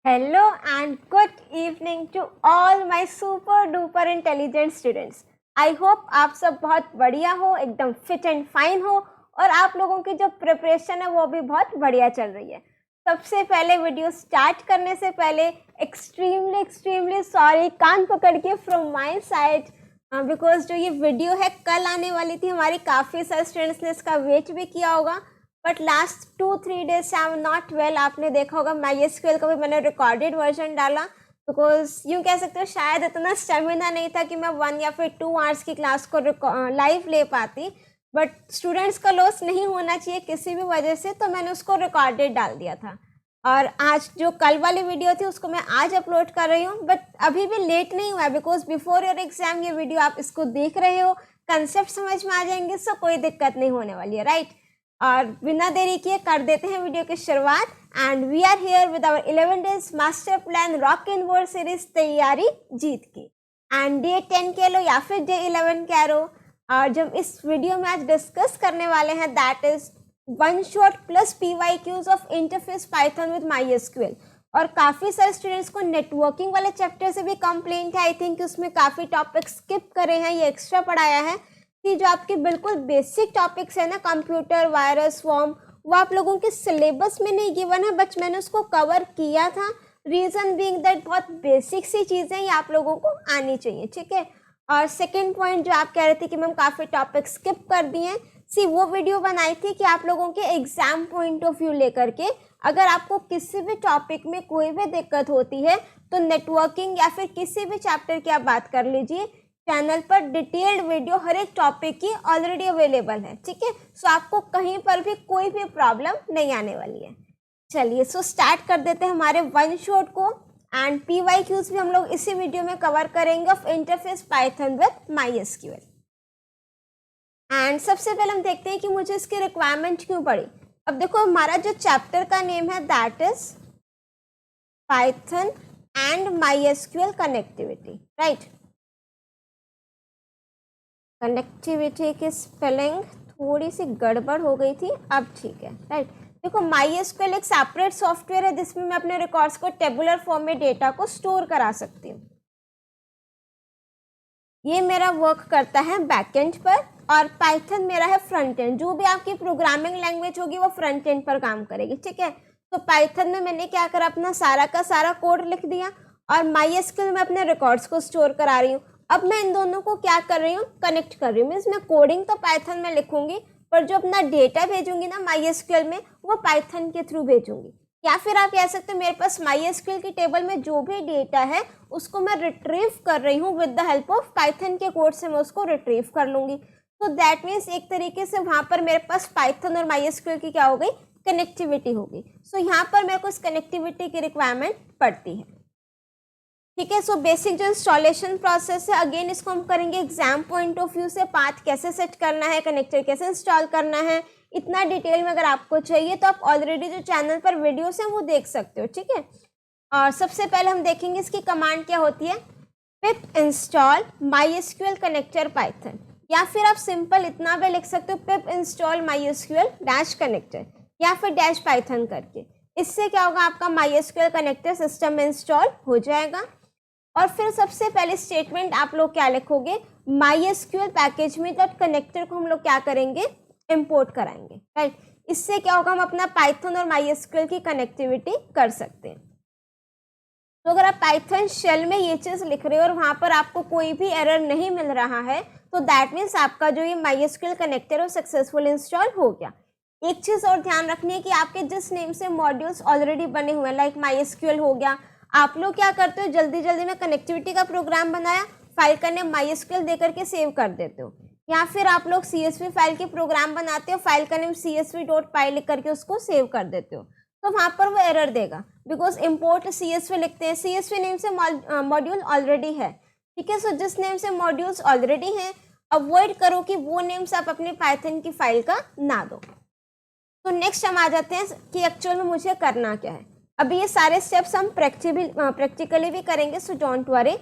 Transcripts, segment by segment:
Hello and good evening to all my super duper intelligent students. I hope आप सब बहुत बढ़िया हो, एकदम फिट एंड फाइन हो और आप लोगों की जो प्रिपरेशन है वो भी बहुत बढ़िया चल रही है। सबसे पहले वीडियो स्टार्ट करने से पहले एक्सट्रीमली सॉरी कान पकड़ के फ्रॉम माय साइड, बिकॉज जो ये वीडियो है कल आने वाली थी, हमारी काफ़ी सारे स्टूडेंट्स ने इसका वेट भी किया होगा, बट लास्ट 2-3 डेज से आई एम नॉट वेल। आपने देखा होगा MySQL का भी मैंने रिकॉर्डेड वर्जन डाला, बिकॉज यूँ कह सकते हो शायद इतना स्टेमिना नहीं था कि मैं 1 या फिर 2 आवर्स की क्लास को लाइव ले पाती, बट स्टूडेंट्स का लॉस नहीं होना चाहिए किसी भी वजह से, तो मैंने उसको रिकॉर्डेड डाल दिया था। और आज जो कल वाली वीडियो थी उसको मैं आज अपलोड कर रही हूँ, बट अभी भी लेट नहीं हुआ है, बिकॉज बिफोर योर एग्जाम ये वीडियो आप इसको देख रहे हो, कंसेप्ट समझ में आ जाएंगे, सो कोई दिक्कत नहीं होने वाली है, राइट। और बिना देरी किए कर देते हैं वीडियो की शुरुआत। And we are here with our 11 days master plan rock in world series तैयारी जीत की। एंड डे 10 कह लो या फिर डे 11 कह लो, और जब इस वीडियो में आज डिस्कस करने वाले हैं that is one shot plus PYQs of interface Python with MySQL। और काफ़ी सारे स्टूडेंट्स को नेटवर्किंग वाले चैप्टर से भी कंप्लेंट है, आई थिंक उसमें काफ़ी टॉपिक स्किप करे हैं, ये एक्स्ट्रा पढ़ाया है कि जो आपके बिल्कुल बेसिक टॉपिक्स है ना, कंप्यूटर, वायरस, फॉर्म, वो आप लोगों के सिलेबस में नहीं गिवन है, बट मैंने उसको कवर किया था। रीज़न बीइंग दैट बहुत बेसिक सी चीज़ें ये आप लोगों को आनी चाहिए, ठीक है। और सेकेंड पॉइंट जो आप कह रहे थे कि मैम काफ़ी टॉपिक स्किप कर दिए, वो वीडियो बनाई थी कि आप लोगों के एग्जाम पॉइंट ऑफ व्यू लेकर के अगर आपको किसी भी टॉपिक में कोई भी दिक्कत होती है तो नेटवर्किंग या फिर किसी भी चैप्टर की आप बात कर लीजिए, चैनल पर डिटेल्ड वीडियो हर एक टॉपिक की ऑलरेडी अवेलेबल है, ठीक है। सो आपको कहीं पर भी कोई भी प्रॉब्लम नहीं आने वाली है। चलिए सो स्टार्ट कर देते हैं हमारे वन शॉट को। एंड PYQs भी हम लोग इसी वीडियो में कवर करेंगे of interface Python with MySQL। And सबसे पहले हम देखते हैं कि मुझे इसकी रिक्वायरमेंट क्यों पड़ी। अब देखो हमारा जो चैप्टर का नेम है that is Python and MySQL connectivity, right. Connectivity की स्पेलिंग थोड़ी सी गड़बड़ हो गई थी, अब ठीक है, राइट। देखो MySQL एक सेपरेट सॉफ्टवेयर है जिसमें मैं अपने रिकॉर्ड्स को टेबुलर फॉर्म में डेटा को स्टोर करा सकती हूँ। ये मेरा वर्क करता है बैकएंड पर और पाइथन मेरा है फ्रंट एंड। जो भी आपकी प्रोग्रामिंग लैंग्वेज होगी वो फ्रंट एंड पर काम करेगी, ठीक है। तो पाइथन में मैंने क्या करा, अपना सारा का सारा कोड लिख दिया और MySQL में अपने रिकॉर्ड्स को स्टोर करा रही हूँ। अब मैं इन दोनों को क्या कर रही हूँ, कनेक्ट कर रही हूँ। मीन्स मैं कोडिंग तो पाइथन में लिखूंगी पर जो अपना डेटा भेजूंगी ना MySQL में वो पाइथन के थ्रू भेजूंगी। या फिर आप कह सकते हो मेरे पास MySQL की टेबल में जो भी डेटा है उसको मैं रिट्रीव कर रही हूँ with the help of Python के कोड से मैं उसको रिट्रीव कर लूँगी। तो दैट मीन्स एक तरीके से वहाँ पर मेरे पास पाइथन और MySQL की क्या हो गई, कनेक्टिविटी होगी। सो यहाँ पर मेरे को इस कनेक्टिविटी की रिक्वायरमेंट पड़ती है, ठीक है। सो बेसिक जो इंस्टॉलेशन प्रोसेस है, अगेन इसको हम करेंगे एग्जाम पॉइंट ऑफ व्यू से। पाथ कैसे सेट करना है, कनेक्टर कैसे इंस्टॉल करना है, इतना डिटेल में अगर आपको चाहिए तो आप ऑलरेडी जो चैनल पर वीडियोस हैं वो देख सकते हो, ठीक है। और सबसे पहले हम देखेंगे इसकी कमांड क्या होती है, पिप इंस्टॉल MySQL कनेक्टर पाइथन, या फिर आप सिंपल इतना भी लिख सकते हो पिप इंस्टॉल MySQL डैश कनेक्टर या फिर डैश पाइथन करके। इससे क्या होगा, आपका MySQL कनेक्टर सिस्टम में इंस्टॉल हो जाएगा। और फिर सबसे पहले स्टेटमेंट आप लोग क्या लिखोगे, MySQL पैकेज में डॉट कनेक्टर को हम लोग क्या करेंगे, इंपोर्ट कराएंगे, राइट। इससे क्या होगा, हम अपना पाइथन और MySQL की कनेक्टिविटी कर सकते हैं। तो अगर आप पाइथन शेल में ये चीज़ लिख रहे हो और वहाँ पर आपको कोई भी एरर नहीं मिल रहा है तो दैट मीन्स आपका जो ये MySQL कनेक्टर है वो सक्सेसफुल इंस्टॉल हो गया। एक चीज़ और ध्यान रखनी है कि आपके जिस नेम से मॉड्यूल्स ऑलरेडी बने हुए हैं लाइक MySQL हो गया, आप लोग क्या करते हो, जल्दी जल्दी में कनेक्टिविटी का प्रोग्राम बनाया, फाइल का नेम MySQL दे करके सेव कर देते हो, या फिर आप लोग CSV फाइल के प्रोग्राम बनाते हो, फाइल का नेम csv.py लिख करके उसको सेव कर देते हो, तो वहाँ पर वो एरर देगा बिकॉज इम्पोर्ट CSV लिखते हैं, CSV नेम से मॉड्यूल ऑलरेडी है, ठीक है। सो जिस नेम से मॉड्यूल्स ऑलरेडी हैं अवॉइड करो कि वो नेम्स आप अपने पाइथन की फाइल का ना दो। तो नेक्स्ट हम आ जाते हैं कि एक्चुअल में मुझे करना क्या है। अभी ये सारे स्टेप्स हम प्रैक्टिकली भी करेंगे, सो डोंट वरी।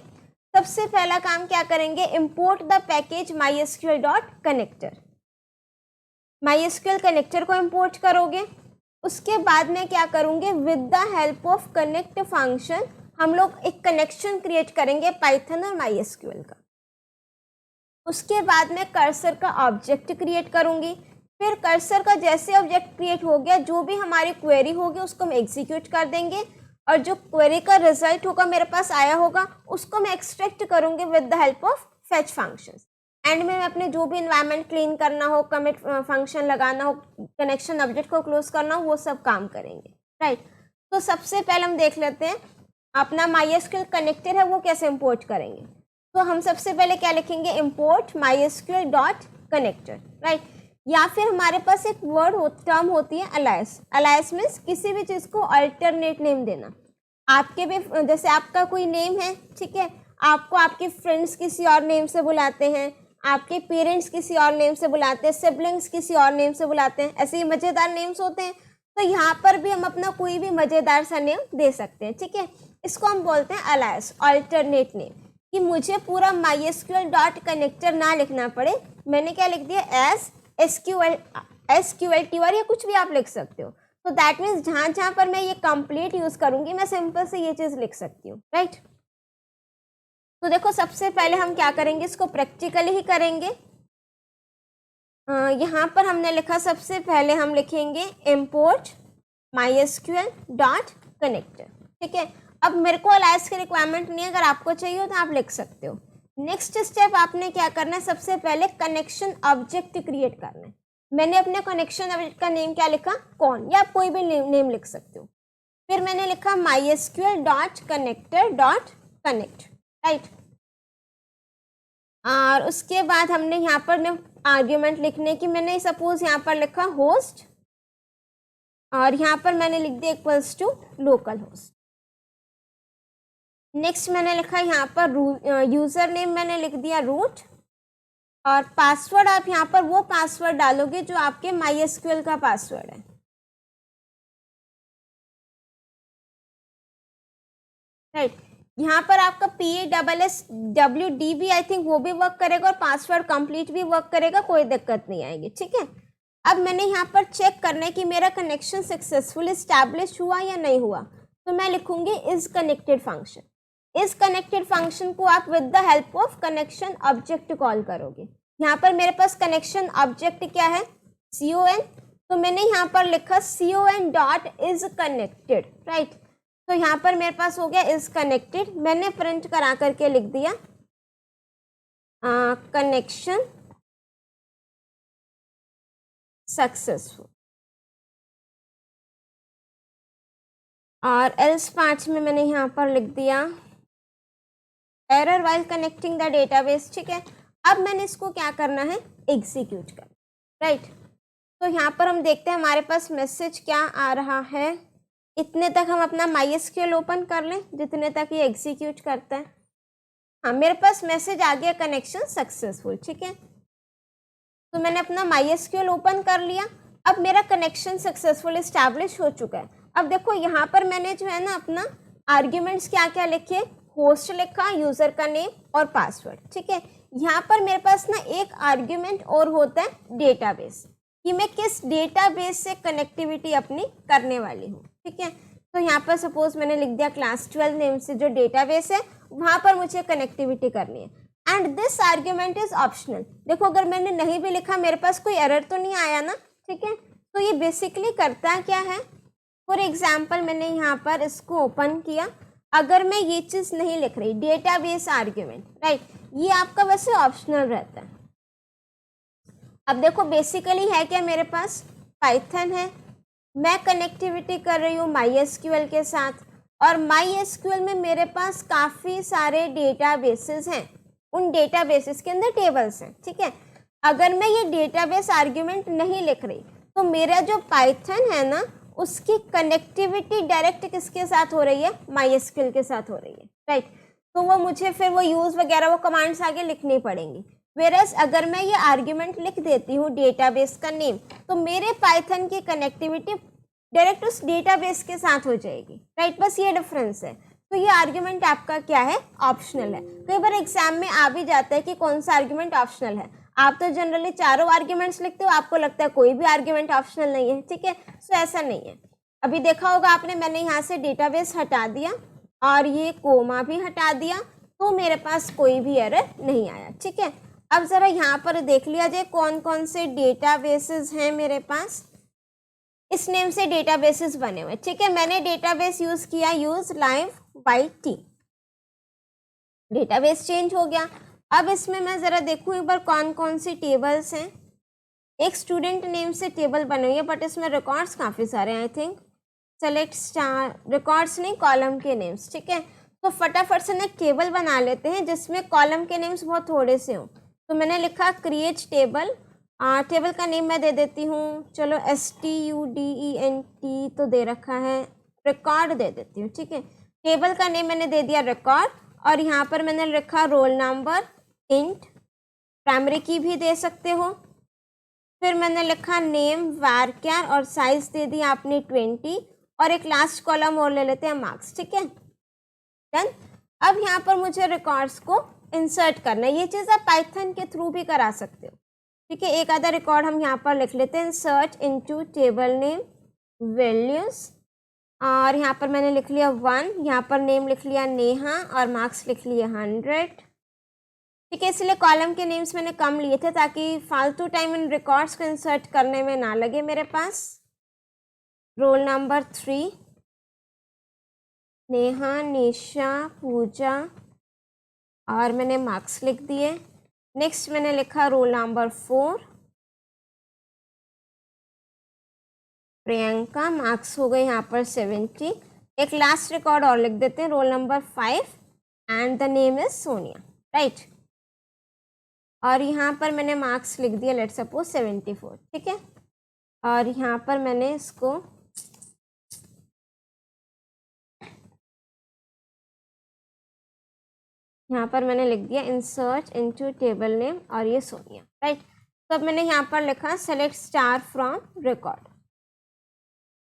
सबसे पहला काम क्या करेंगे, import the package MySQL dot connector. MySQL connector को इंपोर्ट करोगे उसके बाद में क्या करूँगी, with the help of connect function हम लोग एक कनेक्शन क्रिएट करेंगे पाइथन और MySQL का। उसके बाद में कर्सर का ऑब्जेक्ट क्रिएट करूँगी। फिर कर्सर का जैसे ऑब्जेक्ट क्रिएट हो गया, जो भी हमारी क्वेरी होगी उसको हम एग्जीक्यूट कर देंगे और जो क्वेरी का रिजल्ट होगा मेरे पास आया होगा उसको मैं एक्सट्रैक्ट करूँगी with the help of fetch functions. And में अपने जो भी इन्वायरमेंट क्लीन करना हो, कमिट फंक्शन लगाना हो, कनेक्शन ऑब्जेक्ट को क्लोज करना हो, वो सब काम करेंगे, राइट। तो सबसे पहले हम देख लेते हैं अपना MySQL कनेक्टर है वो कैसे इंपोर्ट करेंगे। तो हम सबसे पहले क्या लिखेंगे, import MySQL dot connector, right. या फिर हमारे पास एक टर्म होती है अलायस। अलायस मीन्स किसी भी चीज़ को अल्टरनेट नेम देना। आपके भी जैसे आपका कोई नेम है, ठीक है, आपको आपके फ्रेंड्स किसी और नेम से बुलाते हैं, आपके पेरेंट्स किसी और नेम से बुलाते हैं, सिबलिंग्स किसी और नेम से बुलाते हैं, ऐसे ही मज़ेदार नेम्स होते हैं। तो यहाँ पर भी हम अपना कोई भी मज़ेदार सा नेम दे सकते हैं, ठीक है। इसको हम बोलते हैं अलायस, अल्टरनेट नेम, कि मुझे पूरा MySQL डॉट कनेक्टर ना लिखना पड़े। मैंने क्या लिख दिया, एज SQLT या कुछ भी आप लिख सकते हो। तो दैट मीन्स जहाँ जहाँ पर मैं ये कंप्लीट यूज़ करूँगी मैं सिंपल से ये चीज़ लिख सकती हूँ, राइट। तो देखो सबसे पहले हम क्या करेंगे, इसको प्रैक्टिकली ही करेंगे। यहाँ पर हमने लिखा, सबसे पहले हम लिखेंगे import MySQL डॉट कनेक्टर, ठीक है। अब मेरे को अलायस की रिक्वायरमेंट नहीं है, अगर आपको चाहिए हो तो आप लिख सकते हो। नेक्स्ट स्टेप आपने क्या करना है, सबसे पहले कनेक्शन ऑब्जेक्ट क्रिएट करना है। मैंने अपने कनेक्शन ऑब्जेक्ट का नेम क्या लिखा, कौन, या आप कोई भी नेम लिख सकते हो। फिर मैंने लिखा MySQL dot connector dot connect, right. और उसके बाद हमने यहाँ पर आर्ग्यूमेंट लिखने की, मैंने सपोज यहाँ पर लिखा होस्ट और यहाँ पर मैंने लिख दिया equals to local host. Next मैंने लिखा यहाँ पर यूजर नेम मैंने लिख दिया रूट, और पासवर्ड आप यहाँ पर वो पासवर्ड डालोगे जो आपके MySQL का पासवर्ड है, राइट। यहाँ पर आपका PASSWD भी आई थिंक वो भी वर्क करेगा और पासवर्ड कंप्लीट भी वर्क करेगा, कोई दिक्कत नहीं आएगी, ठीक है। अब मैंने यहाँ पर चेक करना है कि मेरा कनेक्शन सक्सेसफुल इस्टेब्लिश हुआ या नहीं हुआ, तो मैं लिखूंगी इज कनेक्टेड फंक्शन। इस कनेक्टेड फंक्शन को आप with the help of connection object call करोगे। यहाँ पर मेरे पास कनेक्शन ऑब्जेक्ट क्या है, CON, तो मैंने यहाँ पर लिखा CON dot is connected, right. तो यहाँ पर मेरे पास हो गया इज कनेक्टेड, मैंने प्रिंट करा करके लिख दिया कनेक्शन सक्सेसफुल। और एल्स 5 में मैंने यहाँ पर लिख दिया error while connecting the database, ठीक है। अब मैंने इसको क्या करना है, एग्जीक्यूट कर, राइट। तो यहाँ पर हम देखते हैं हमारे पास मैसेज क्या आ रहा है। इतने तक हम अपना MySQL ओपन कर लें जितने तक ये एग्जीक्यूट करता है। हाँ, मेरे पास मैसेज आ गया कनेक्शन सक्सेसफुल, ठीक है। तो मैंने अपना MySQL ओपन कर लिया। अब मेरा कनेक्शन सक्सेसफुल इस्टेब्लिश हो चुका है। अब देखो यहाँ पर मैंने जो है ना अपना आर्ग्यूमेंट्स क्या क्या लिखे, होस्ट लिखा, यूजर का नेम और पासवर्ड, ठीक है। यहाँ पर मेरे पास ना एक आर्ग्यूमेंट और होता है डेटाबेस, कि मैं किस डेटाबेस से कनेक्टिविटी अपनी करने वाली हूँ, ठीक है। तो यहाँ पर सपोज मैंने लिख दिया क्लास 12 नेम से जो डेटाबेस है वहाँ पर मुझे कनेक्टिविटी करनी है। And this argument is optional. देखो अगर मैंने नहीं भी लिखा मेरे पास कोई एरर तो नहीं आया ना, ठीक है। तो ये बेसिकली करता क्या है, फॉर एग्जाम्पल मैंने यहाँ पर इसको ओपन किया, अगर मैं ये चीज़ नहीं लिख रही डेटाबेस आर्ग्यूमेंट, राइट, ये आपका वैसे ऑप्शनल रहता है। अब देखो बेसिकली है क्या, मेरे पास पाइथन है, मैं कनेक्टिविटी कर रही हूँ MySQL के साथ, और MySQL में मेरे पास काफ़ी सारे डेटाबेसेस हैं, उन डेटाबेसेस के अंदर टेबल्स हैं, ठीक है। अगर मैं ये डेटाबेस आर्ग्यूमेंट नहीं लिख रही तो मेरा जो पाइथन है ना उसकी कनेक्टिविटी डायरेक्ट किसके साथ हो रही है, MySQL के साथ हो रही है, राइट। तो वो मुझे फिर वो यूज़ वगैरह वो कमांड्स आगे लिखनी पड़ेंगी। वेरस अगर मैं ये आर्ग्यूमेंट लिख देती हूँ डेटाबेस का नेम, तो मेरे पाइथन की कनेक्टिविटी डायरेक्ट उस डेटाबेस के साथ हो जाएगी, राइट। बस ये डिफरेंस है। तो ये आर्ग्यूमेंट आपका क्या है, ऑप्शनल है। कई बार एग्जाम में आ भी जाता है कि कौन सा आर्ग्यूमेंट ऑप्शनल है। आप तो जनरली चारों आर्ग्यूमेंट्स लिखते हो, आपको लगता है कोई भी आर्ग्यूमेंट ऑप्शनल नहीं है, ठीक है। सो ऐसा नहीं है। अभी देखा होगा आपने, मैंने यहाँ से डेटाबेस हटा दिया और ये कोमा भी हटा दिया, तो मेरे पास कोई भी एरर नहीं आया, ठीक है। अब ज़रा यहाँ पर देख लिया जाए कौन कौन से डेटाबेसेस हैं मेरे पास। इस नेम से डेटाबेसेस बने हुए, ठीक है। मैंने डेटाबेस यूज़ किया, यूज LiveYT, डेटाबेस चेंज हो गया। अब इसमें मैं ज़रा देखूँ एक बार कौन कौन सी टेबल्स हैं। एक स्टूडेंट नेम से टेबल बनी हुई है, बट इसमें रिकॉर्ड्स काफ़ी सारे हैं। I think select star, records नहीं, कॉलम के नेम्स, ठीक है। तो फटाफट से एक टेबल बना लेते हैं जिसमें कॉलम के नेम्स बहुत थोड़े से हों। तो मैंने लिखा क्रिएट टेबल, टेबल का नेम मैं दे देती हूँ, चलो STUDENT तो दे रखा है, रिकॉर्ड दे देती हूँ, ठीक है। टेबल का नेम मैंने दे दिया रिकॉर्ड, और यहाँ पर मैंने लिखा रोल नंबर इंट, प्राइमरी की भी दे सकते हो। फिर मैंने लिखा नेम varchar और साइज दे दिया आपने 20, और एक लास्ट कॉलम और ले लेते हैं मार्क्स, ठीक है। डन। अब यहाँ पर मुझे रिकॉर्ड्स को इंसर्ट करना है। ये चीज़ आप पाइथन के थ्रू भी करा सकते हो, ठीक है। एक आधा रिकॉर्ड हम यहाँ पर लिख लेते हैं, insert into table name values, और यहाँ पर मैंने लिख लिया 1, यहाँ पर नेम लिख लिया नेहा और मार्क्स लिख लिया 100, ठीक है। इसलिए कॉलम के नेम्स मैंने कम लिए थे ताकि फालतू टाइम इन रिकॉर्ड्स को इंसर्ट करने में ना लगे मेरे पास। रोल नंबर 3 नेहा, निशा, पूजा, और मैंने मार्क्स लिख दिए। नेक्स्ट मैंने लिखा रोल नंबर 4 प्रियंका, मार्क्स हो गए यहाँ पर 70। एक लास्ट रिकॉर्ड और लिख देते हैं, roll number 5 and the name is Sonia, right. और यहाँ पर मैंने मार्क्स लिख दिया, लेट्स सपोज 74, ठीक है। और यहाँ पर मैंने इसको यहाँ पर मैंने लिख दिया इंसर्ट इनटू टेबल नेम, और ये सोनिया, राइट। तो अब मैंने यहाँ पर लिखा सेलेक्ट स्टार फ्रॉम रिकॉर्ड।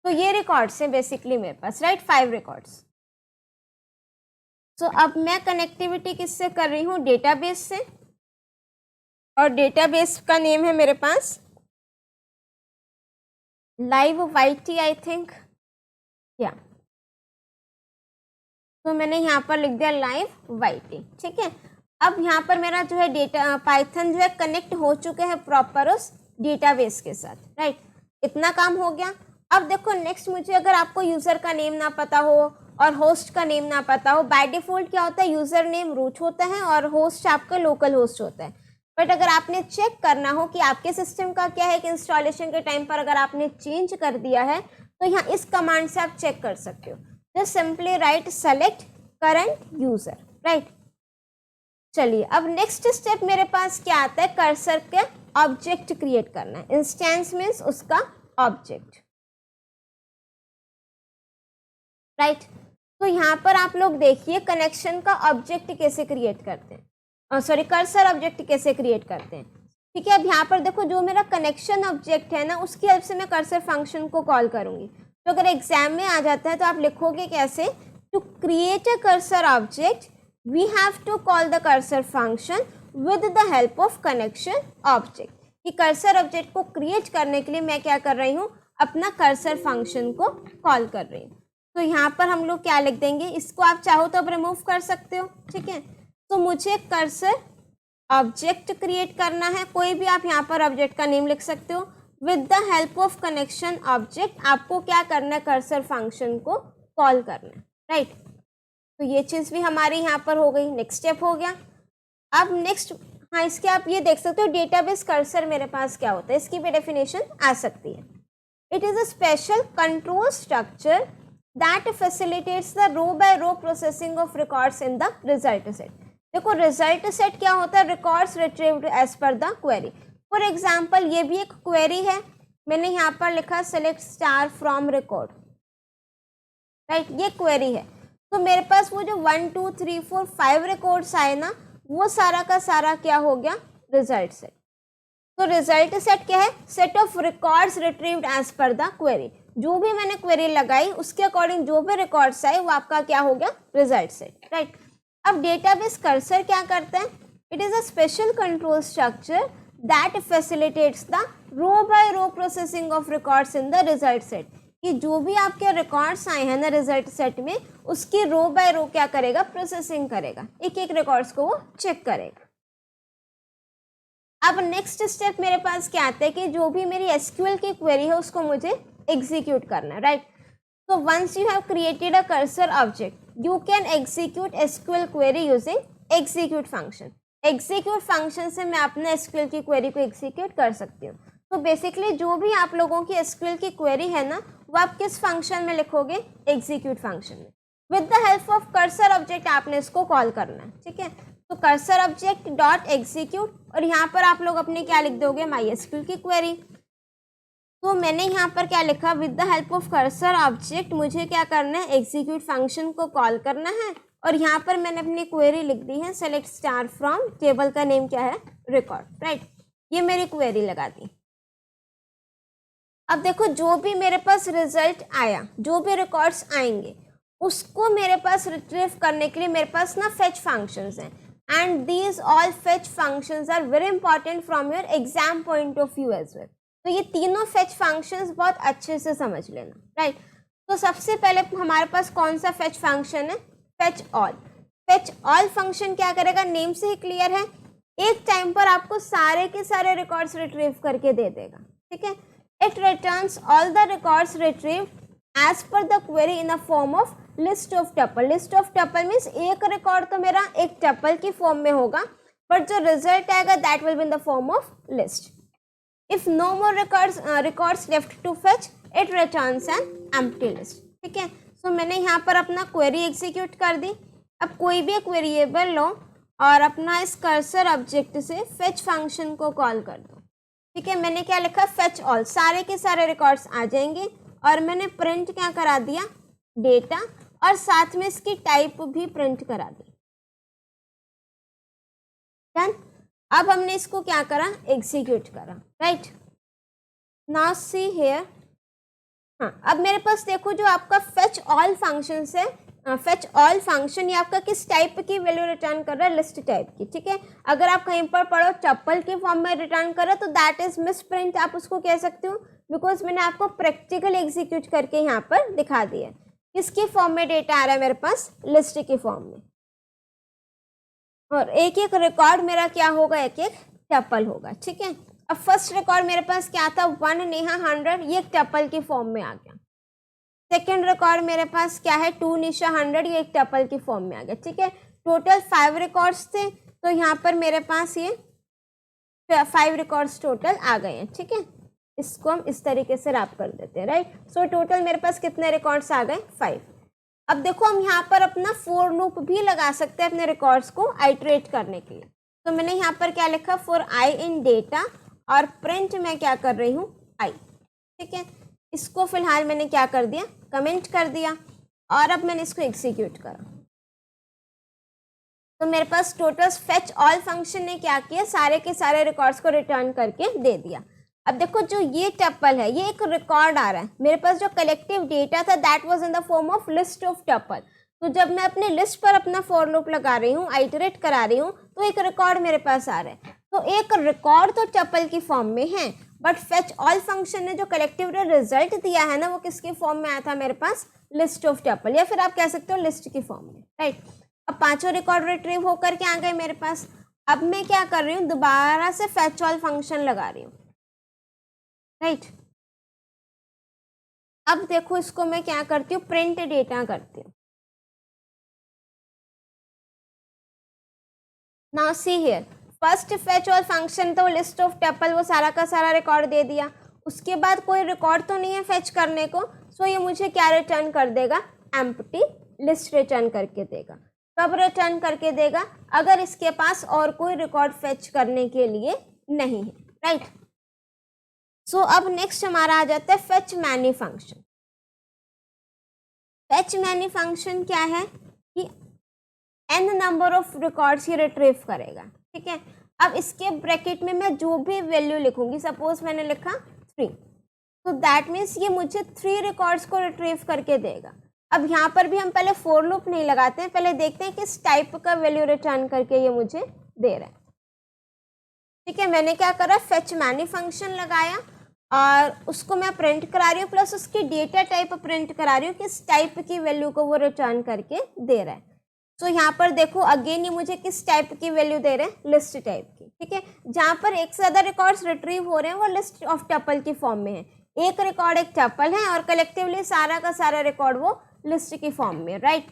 तो ये रिकॉर्ड्स हैं बेसिकली मेरे पास, राइट, 5 रिकॉर्ड्स। तो अब मैं कनेक्टिविटी किससे कर रही हूँ, डेटाबेस से, और डेटाबेस का नेम है मेरे पास LiveYT, आई थिंक, या तो मैंने यहाँ पर लिख दिया LiveYT, ठीक है। अब यहाँ पर मेरा जो है डेटा पाइथन जो है कनेक्ट हो चुके हैं प्रॉपर उस डेटाबेस के साथ, राइट। इतना काम हो गया। अब देखो नेक्स्ट, मुझे अगर आपको यूज़र का नेम ना पता हो और होस्ट का नेम ना पता हो, बाय डिफ़ॉल्ट क्या होता है, यूज़र नेम रूट होता है और होस्ट आपका लोकल होस्ट होता है। बट अगर आपने चेक करना हो कि आपके सिस्टम का क्या है कि इंस्टॉलेशन के टाइम पर अगर आपने चेंज कर दिया है, तो यहाँ इस कमांड से आप चेक कर सकते हो। Just simply write select current user, right. चलिए अब नेक्स्ट स्टेप मेरे पास क्या आता है, कर्सर के ऑब्जेक्ट क्रिएट करना है। इंस्टेंस मीन्स उसका ऑब्जेक्ट, राइट। तो यहाँ पर आप लोग देखिए कनेक्शन का ऑब्जेक्ट कैसे क्रिएट करते हैं, सॉरी कर्सर ऑब्जेक्ट कैसे क्रिएट करते हैं, ठीक है। अब यहाँ पर देखो जो मेरा कनेक्शन ऑब्जेक्ट है ना, उसकी हेल्प से मैं कर्सर फंक्शन को कॉल करूँगी। तो अगर एग्जाम में आ जाता है तो आप लिखोगे कैसे, to create a cursor object we have to call the cursor function with the help of connection object. कि कर्सर ऑब्जेक्ट को क्रिएट करने के लिए मैं क्या कर रही हूँ, अपना कर्सर फंक्शन को कॉल कर रही हूँ। तो यहाँ पर हम लोग क्या लिख देंगे, इसको आप चाहो तो अब रिमूव कर सकते हो, ठीक है। तो मुझे कर्सर ऑब्जेक्ट क्रिएट करना है, कोई भी आप यहाँ पर ऑब्जेक्ट का नेम लिख सकते हो। With the help of connection object आपको क्या करना है, कर्सर फंक्शन को कॉल करना है, राइट। तो ये चीज़ भी हमारी यहाँ पर हो गई, नेक्स्ट स्टेप हो गया। अब नेक्स्ट, हाँ इसके आप ये देख सकते हो डेटाबेस कर्सर मेरे पास क्या होता है, इसकी भी डेफिनेशन आ सकती है। It is a special control structure that facilitates the row by row processing of records in the result set. देखो रिजल्ट सेट क्या होता है, records retrieved as per the query. For example ये भी एक क्वेरी है, मैंने यहाँ पर लिखा select star from record, right, ये क्वेरी है। तो मेरे पास वो जो 1 2 3 4 5 रिकॉर्ड्स आए ना, वो सारा का सारा क्या हो गया, रिजल्ट सेट। तो रिजल्ट सेट क्या है, set of records retrieved as per the query. जो भी मैंने क्वेरी लगाई उसके अकॉर्डिंग जो भी रिकॉर्ड्स आए वो आपका क्या हो गया, रिजल्ट सेट, राइट। अब डेटाबेस कर्सर क्या करता है, it is a special control structure that facilitates the row by row processing of records in the result set, कि जो भी आपके रिकॉर्ड्स आए हैं ना रिजल्ट सेट में, उसकी रो बाय रो क्या करेगा, प्रोसेसिंग करेगा, एक एक रिकॉर्ड्स को वो चेक करेगा। अब नेक्स्ट स्टेप मेरे पास क्या आता है कि जो भी मेरी एसक्यूएल की क्वेरी है उसको मुझे एग्जीक्यूट करना है, right. So once you have created a cursor object, you can execute SQL query using execute function. Execute function से मैं अपने SQL की query को execute कर सकती हूँ। तो बेसिकली जो भी आप लोगों की SQL की query है ना, वो आप किस फंक्शन में लिखोगे, execute फंक्शन में। With the help of cursor object आपने इसको कॉल करना है, ठीक है। तो cursor object डॉट execute, और यहाँ पर आप लोग अपने क्या लिख दोगे, MySQL की query। तो मैंने यहाँ पर क्या लिखा, with the help of cursor object मुझे क्या करना है, एग्जीक्यूट फंक्शन को कॉल करना है, और यहाँ पर मैंने अपनी क्वेरी लिख दी है, सेलेक्ट स्टार फ्रॉम, टेबल का नेम क्या है, रिकॉर्ड, राइट। ये मेरी क्वेरी लगा दी। अब देखो जो भी मेरे पास रिजल्ट आया, जो भी रिकॉर्ड्स आएंगे उसको मेरे पास रिट्रीव करने के लिए मेरे पास ना फेच फंक्शंस हैं, and these all fetch functions are very important from your exam point of view as well. तो ये तीनों फेच फंक्शंस बहुत अच्छे से समझ लेना, राइट। तो सबसे पहले हमारे पास कौन सा फेच फंक्शन है, fetch all. Fetch all function क्या करेगा, नेम से ही क्लियर है, एक टाइम पर आपको सारे के सारे रिकॉर्ड्स रिट्रीव करके दे देगा, ठीक है। It returns all the records retrieved as per the query in a form of list of tuple. List of tuple means एक रिकॉर्ड तो मेरा एक टपल की फॉर्म में होगा, बट जो रिजल्ट आएगा that will be in the form of list. If no more records left to fetch, it returns an empty list, ठीक है। सो मैंने यहाँ पर अपना क्वेरी एग्जीक्यूट कर दी। अब कोई भी एक वेरिएबल लो और अपना इस कर्सर ऑब्जेक्ट से फेच फंक्शन को कॉल कर दो, ठीक है। मैंने क्या लिखा, फेच ऑल, सारे के सारे रिकॉर्ड्स आ जाएंगे, और मैंने प्रिंट क्या करा दिया, डेटा, और साथ में इसकी टाइप भी प्रिंट करा दी। डन। अब हमने इसको क्या करा, एग्जीक्यूट करा, राइट। नाउ सी हियर, हाँ अब मेरे पास देखो जो आपका फेच ऑल फंक्शन है, फेच ऑल फंक्शन ये आपका किस टाइप की वैल्यू रिटर्न कर रहा है, लिस्ट टाइप की, ठीक है। अगर आप कहीं पर पढ़ो टपल के फॉर्म में रिटर्न कर रहा है तो दैट इज मिस प्रिंट, आप उसको कह सकते हो, बिकॉज मैंने आपको प्रैक्टिकल एग्जीक्यूट करके यहाँ पर दिखा दिया। किसकी फॉर्म में डेटा आ रहा है मेरे पास, लिस्ट की फॉर्म में, और एक एक रिकॉर्ड मेरा क्या होगा, एक एक टपल होगा, ठीक है। अब फर्स्ट रिकॉर्ड मेरे पास क्या था, 1 नेहा 100, ये एक टपल की फॉर्म में आ गया। सेकेंड रिकॉर्ड मेरे पास क्या है, 2 निशा 100, ये एक टपल की फॉर्म में आ गया, ठीक है। टोटल 5 रिकॉर्ड्स थे, तो यहाँ पर मेरे पास ये 5 रिकॉर्ड्स टोटल आ गए हैं, ठीक है। इसको हम इस तरीके से रैप कर देते हैं, राइट। सो टोटल मेरे पास कितने रिकॉर्ड्स आ गए, 5। अब देखो हम यहाँ पर अपना फॉर लूप भी लगा सकते हैं अपने रिकॉर्ड्स को आइटरेट करने के लिए। तो मैंने यहाँ पर क्या लिखा, फॉर आई इन डेटा, और प्रिंट मैं क्या कर रही हूँ, आई, ठीक है। इसको फिलहाल मैंने क्या कर दिया, कमेंट कर दिया, और अब मैंने इसको एग्जीक्यूट करा। तो मेरे पास टोटल फेच ऑल फंक्शन ने क्या किया, सारे के सारे रिकॉर्ड्स को रिटर्न करके दे दिया। अब देखो जो ये टपल है, ये एक रिकॉर्ड आ रहा है, मेरे पास जो कलेक्टिव डेटा था that was in the form of list of tuple. तो जब मैं अपने लिस्ट पर अपना फॉर लूप लगा रही हूँ, आइटरेट करा रही हूँ, तो एक रिकॉर्ड मेरे पास आ रहा है। तो एक रिकॉर्ड तो टपल की फॉर्म में है, बट फेच ऑल फंक्शन ने जो कलेक्टिव रिजल्ट दिया है ना, वो किसके फॉर्म में आया था मेरे पास, लिस्ट ऑफ टपल, या फिर आप कह सकते हो लिस्ट की फॉर्म में, राइट। अब पांचों रिकॉर्ड रिट्रीव होकर के आ गए मेरे पास। अब मैं क्या कर रही हूँ, दोबारा से फेच ऑल फंक्शन लगा रही हूँ, राइट। अब देखो इसको मैं क्या करती हूँ, प्रिंट डेटा करती हूँ। Now see here, first fetch all function तो लिस्ट ऑफ टपल, वो सारा का सारा रिकॉर्ड दे दिया। उसके बाद कोई रिकॉर्ड तो नहीं है फेच करने को, सो ये मुझे क्या रिटर्न कर देगा, एम्प्टी लिस्ट रिटर्न करके देगा। कब रिटर्न करके देगा, अगर इसके पास और कोई रिकॉर्ड फेच करने के लिए नहीं है, राइट। सो अब नेक्स्ट हमारा आ जाता है fetch many function. Fetch many function क्या है कि n number of records he retrieve करेगा, ठीक है। अब इसके ब्रैकेट में मैं जो भी वैल्यू लिखूंगी, सपोज मैंने लिखा 3, तो दैट मीन्स ये मुझे 3 रिकॉर्ड्स को रिट्रीव करके देगा। अब यहाँ पर भी हम पहले फॉर लूप नहीं लगाते हैं, पहले देखते हैं किस टाइप का वैल्यू रिटर्न करके ये मुझे दे रहा है। ठीक है, मैंने क्या करा, फेच मैनी फंक्शन लगाया और उसको मैं प्रिंट करा रही हूँ, प्लस उसकी डेटा टाइप प्रिंट करा रही हूँ, किस टाइप की वैल्यू को वो रिटर्न करके दे रहा है। तो यहाँ पर देखो अगेन ये मुझे किस टाइप की वैल्यू दे रहे हैं, लिस्ट टाइप की। ठीक है, जहाँ पर एक से ज़्यादा रिकॉर्ड्स रिट्रीव हो रहे हैं वो लिस्ट ऑफ टपल की फॉर्म में है। एक रिकॉर्ड एक टपल है और कलेक्टिवली सारा का सारा रिकॉर्ड वो लिस्ट की फॉर्म में, राइट।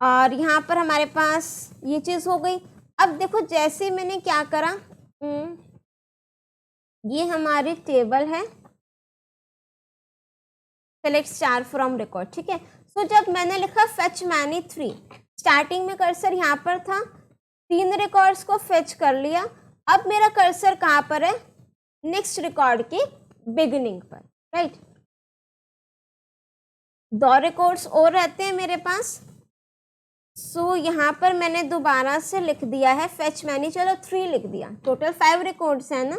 और यहाँ पर हमारे पास ये चीज़ हो गई। अब देखो जैसे मैंने क्या करा, ये हमारी टेबल है, सेलेक्ट स्टार फ्रॉम रिकॉर्ड। ठीक है, सो जब मैंने लिखा फेच मैनी 3, स्टार्टिंग में कर्सर यहाँ पर था, 3 रिकॉर्ड्स को फेच कर लिया। अब मेरा कर्सर कहाँ पर है, नेक्स्ट रिकॉर्ड की बिगिनिंग पर, राइट। 2 रिकॉर्ड्स और रहते हैं मेरे पास। सो यहाँ पर मैंने दोबारा से लिख दिया है फेच मैनी, चलो 3 लिख दिया, टोटल 5 रिकॉर्ड्स है ना।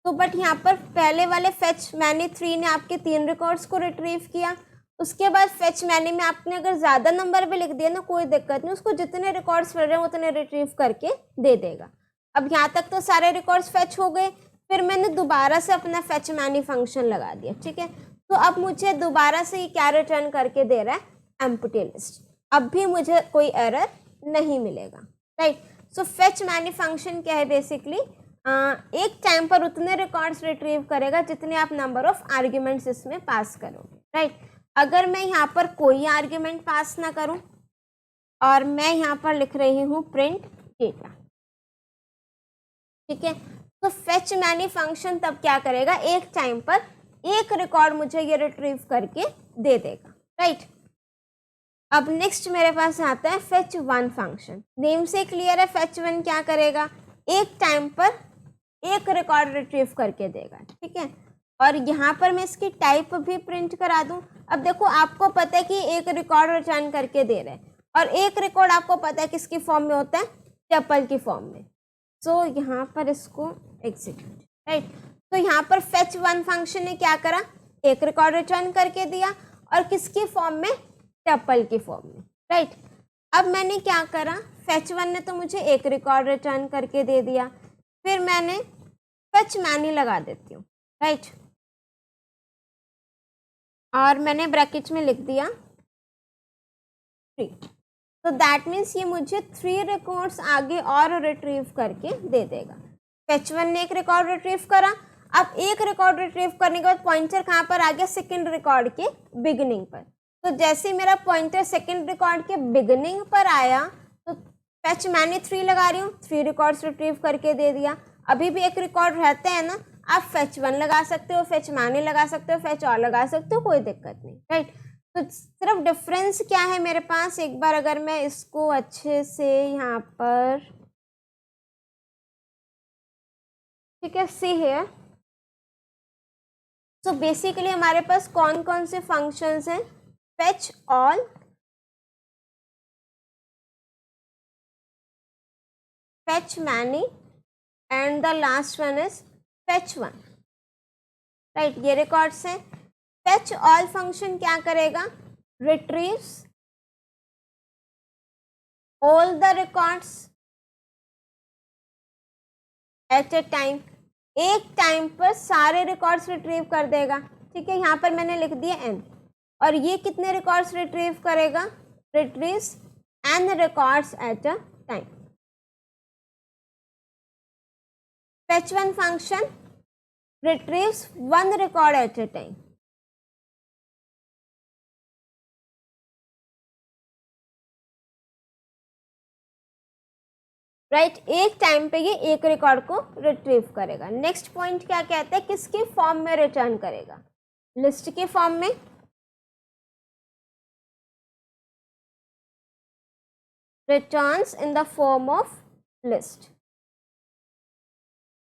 तो बट यहाँ पर पहले वाले फेच मैनी 3 ने आपके 3 रिकॉर्ड्स को रिट्रीव किया। उसके बाद फेच मैनी में आपने अगर ज़्यादा नंबर भी लिख दिया ना, कोई दिक्कत नहीं, उसको जितने रिकॉर्ड्स मिल रहे हैं उतने रिट्रीव करके दे देगा। अब यहाँ तक तो सारे रिकॉर्ड्स फेच हो गए। फिर मैंने दोबारा से अपना फेच मैनी फंक्शन लगा दिया। ठीक है, तो अब मुझे दोबारा से ये क्या रिटर्न करके दे रहा है, एम्प्टी लिस्ट। अब भी मुझे कोई एरर नहीं मिलेगा, राइट। सो फेच मैनी फंक्शन क्या है, बेसिकली एक टाइम पर उतने रिकॉर्ड्स रिट्रीव करेगा जितने आप नंबर ऑफ आर्ग्यूमेंट्स इसमें पास करोगे, राइट। अगर मैं यहाँ पर कोई आर्ग्यूमेंट पास ना करूँ और मैं यहाँ पर लिख रही हूँ प्रिंट डेटा, ठीक है, तो फेच मैनी फंक्शन तब क्या करेगा, एक टाइम पर एक रिकॉर्ड मुझे ये रिट्रीव करके दे देगा, राइट। अब नेक्स्ट मेरे पास आता है फेच वन फंक्शन। नेम से क्लियर है, फेच वन क्या करेगा, एक टाइम पर एक रिकॉर्ड रिट्रीव करके देगा। ठीक है, और यहाँ पर मैं इसकी टाइप भी प्रिंट करा दूँ। अब देखो आपको पता है कि एक रिकॉर्ड रिटर्न करके दे रहे हैं और एक रिकॉर्ड आपको पता है किसकी फॉर्म में होता है, टपल की फॉर्म में। सो यहाँ पर इसको एग्जीक्यूट, राइट। तो यहाँ पर फेच वन फंक्शन ने क्या करा, एक रिकॉर्ड रिटर्न करके दिया और किसकी फॉर्म में, टपल की फॉर्म में, राइट। अब मैंने क्या करा, फेच वन ने तो मुझे एक रिकॉर्ड रिटर्न करके दे दिया, फिर मैंने फेच मैनी लगा देती हूँ, राइट। और मैंने ब्रैकेट में लिख दिया 3, तो दैट मीन्स ये मुझे 3 रिकॉर्ड्स आगे और रिट्रीव करके दे देगा। फेच वन ने एक रिकॉर्ड रिट्रीव करा। अब एक रिकॉर्ड रिट्रीव करने के बाद पॉइंटर कहाँ पर आ गया, सेकेंड रिकॉर्ड के बिगिनिंग पर। तो जैसे मेरा पॉइंटर सेकेंड रिकॉर्ड के बिगिनिंग पर आया तो फेच मैनी 3 लगा रही हूँ, 3 रिकॉर्ड्स रिट्रीव करके दे दिया। अभी भी एक रिकॉर्ड रहता है ना, आप फेच वन लगा सकते हो, फेच मैनी लगा सकते हो, फेच और लगा सकते हो, कोई दिक्कत नहीं, राइट। तो सिर्फ डिफरेंस क्या है मेरे पास, एक बार अगर मैं इसको अच्छे से यहाँ पर, ठीक है, सी है। सो बेसिकली हमारे पास कौन कौन से फंक्शंस हैं, fetch all, fetch many and the last one is fetch one, right. ये रिकॉर्ड्स हैं। फेच ऑल फंक्शन क्या करेगा, retrieves all the records at a time, एक टाइम पर सारे रिकॉर्ड्स रिट्रीव कर देगा। ठीक है, यहाँ पर मैंने लिख दिया n, और ये कितने रिकॉर्ड्स रिट्रीव करेगा, retrieves n records at a time. Fetch one function retrieves 1 record at a time, right. एक टाइम पे ये एक रिकॉर्ड को रिट्रीव करेगा। नेक्स्ट पॉइंट क्या कहते हैं, किसके फॉर्म में रिटर्न करेगा, लिस्ट के फॉर्म में, returns in the form of list.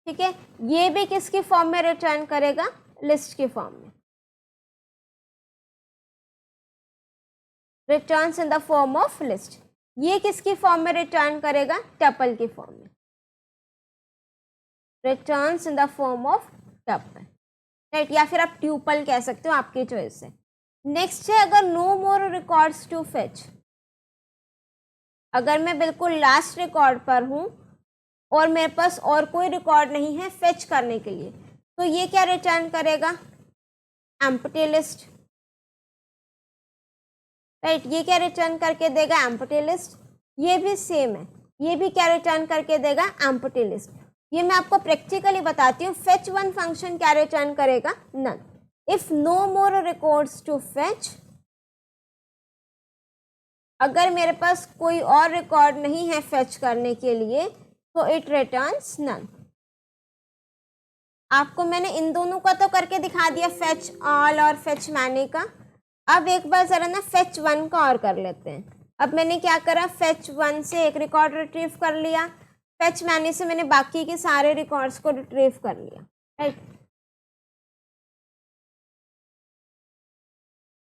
ठीक है, ये भी किसकी फॉर्म में रिटर्न करेगा, लिस्ट के फॉर्म में, returns in the form of list. ये किसकी फॉर्म में रिटर्न करेगा, टपल की फॉर्म में, returns in the form of tuple, right, या फिर आप ट्यूपल कह सकते हो, आपकी चॉइस है। नेक्स्ट है, अगर no more records to fetch, अगर मैं बिल्कुल लास्ट रिकॉर्ड पर हूं और मेरे पास और कोई रिकॉर्ड नहीं है फेच करने के लिए, तो ये क्या रिटर्न करेगा, एम्प्टी लिस्ट, राइट। ये क्या रिटर्न करके देगा, एम्प्टी लिस्ट। ये भी सेम है, ये भी क्या रिटर्न करके देगा, एम्प्टी लिस्ट। ये मैं आपको प्रैक्टिकली बताती हूँ। फेच वन फंक्शन क्या रिटर्न करेगा, none. If no more records to fetch, अगर मेरे पास कोई और रिकॉर्ड नहीं है फेच करने के लिए तो इट रिटर्न्स नन। आपको मैंने इन दोनों का तो करके दिखा दिया, फेच ऑल और फेच मैनी का। अब एक बार जरा ना फेच वन का और कर लेते हैं। अब मैंने क्या करा, फेच वन से एक रिकॉर्ड रिट्रीव कर लिया, फेच मैनी से मैंने बाकी के सारे रिकॉर्ड्स को रिट्रीव कर लिया, राइट।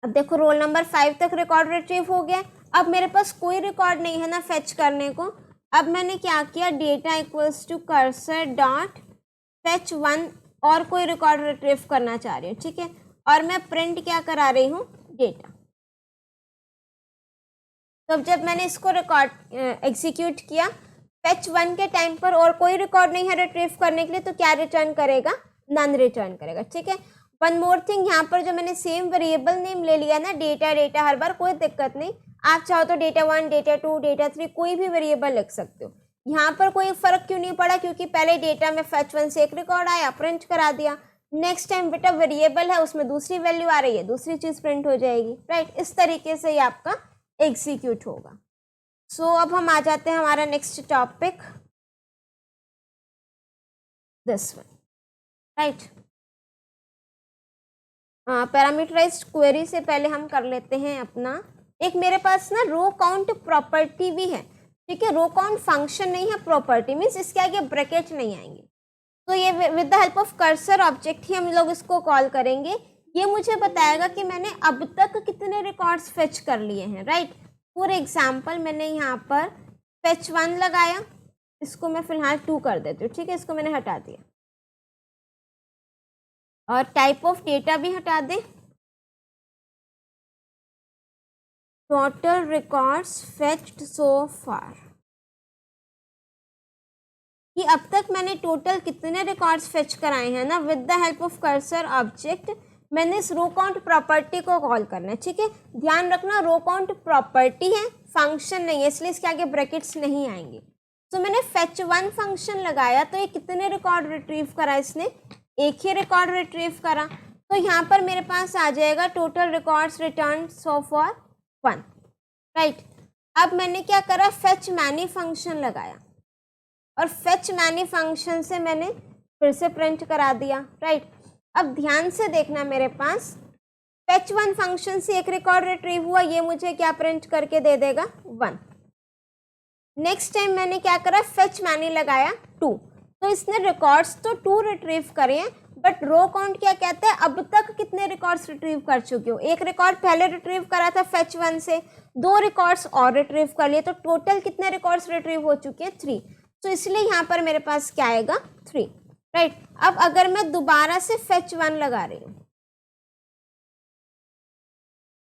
अब देखो रोल नंबर 5 तक रिकॉर्ड रिट्रीव हो गया। अब मेरे पास कोई रिकॉर्ड नहीं है ना फेच करने को। अब मैंने क्या किया, data equals to cursor dot fetch one, और कोई रिकॉर्ड रिट्रीव करना चाह रही हूँ, ठीक है। और मैं प्रिंट क्या करा रही हूँ, डेटा। तो अब जब मैंने इसको रिकॉर्ड एग्जीक्यूट किया, फेच वन के टाइम पर और कोई रिकॉर्ड नहीं है रिट्रीव करने के लिए, तो क्या रिटर्न करेगा, नन रिटर्न करेगा, ठीक है। वन मोर थिंग, यहाँ पर जो मैंने सेम वेरिएबल नेम ले लिया ना, डेटा डेटा हर बार, कोई दिक्कत नहीं। आप चाहो तो data one, data two, data three, कोई भी वेरिएबल लिख सकते हो। यहाँ पर कोई फर्क क्यों नहीं पड़ा, क्योंकि पहले डेटा में फेच वन से एक रिकॉर्ड आया, प्रिंट करा दिया। नेक्स्ट टाइम बेटा वेरिएबल है, उसमें दूसरी वैल्यू आ रही है, दूसरी चीज प्रिंट हो जाएगी, राइट। इस तरीके से ये आपका एग्जीक्यूट होगा। सो अब हम आ जाते हैं हमारा next topic, this one, right. Parameterised query से पहले हम कर लेते हैं अपना, एक मेरे पास ना रो काउंट प्रॉपर्टी भी है, ठीक है। रो काउंट फंक्शन नहीं है, प्रॉपर्टी मीन्स इसके आगे ब्रैकेट नहीं आएंगे। तो ये with the help of cursor object ही हम लोग इसको कॉल करेंगे। ये मुझे बताएगा कि मैंने अब तक कितने रिकॉर्ड्स फेच कर लिए हैं, राइट। फॉर एग्जाम्पल मैंने यहाँ पर फेच वन लगाया, इसको मैं फिलहाल 2 कर देती हूँ, ठीक है। इसको मैंने हटा दिया, और टाइप ऑफ डेटा भी हटा दें, टोटल रिकॉर्ड्स फेच्ड सो फार, कि अब तक मैंने टोटल कितने रिकॉर्ड्स फेच कराए हैं ना। With the help of cursor object मैंने इस रो काउंट प्रॉपर्टी को कॉल करना है, ठीक है। ध्यान रखना रो काउंट प्रॉपर्टी है, फंक्शन नहीं है, इसलिए इसके आगे ब्रैकेट्स नहीं आएंगे। तो मैंने फेच वन फंक्शन लगाया, तो ये कितने रिकॉर्ड रिट्रीव करा, इसने एक ही रिकॉर्ड रिट्रीव करा। तो यहाँ पर मेरे पास आ जाएगा total records return so for 1, right. अब मैंने क्या करा, फेच मैनी फंक्शन लगाया, और फेच मैनी फंक्शन से मैंने फिर से प्रिंट करा दिया, राइट। अब ध्यान से देखना, मेरे पास फेच वन फंक्शन से एक रिकॉर्ड रिट्रीव हुआ, ये मुझे क्या प्रिंट करके दे देगा, 1। नेक्स्ट टाइम मैंने क्या करा, फेच मैनी लगाया 2, तो इसने रिकॉर्ड्स तो 2 रिट्रीव करे हैं, बट रो काउंट क्या कहता है, अब तक कितने रिकॉर्ड्स रिट्रीव कर चुके हो। एक रिकॉर्ड पहले रिट्रीव करा था फेच वन से, 2 रिकॉर्ड्स और रिट्रीव कर लिए, तो टोटल कितने रिकॉर्ड्स रिट्रीव हो चुके हैं, 3। तो इसलिए यहाँ पर मेरे पास क्या आएगा, 3, राइट। अब अगर मैं दोबारा से फेच वन लगा रही हूँ,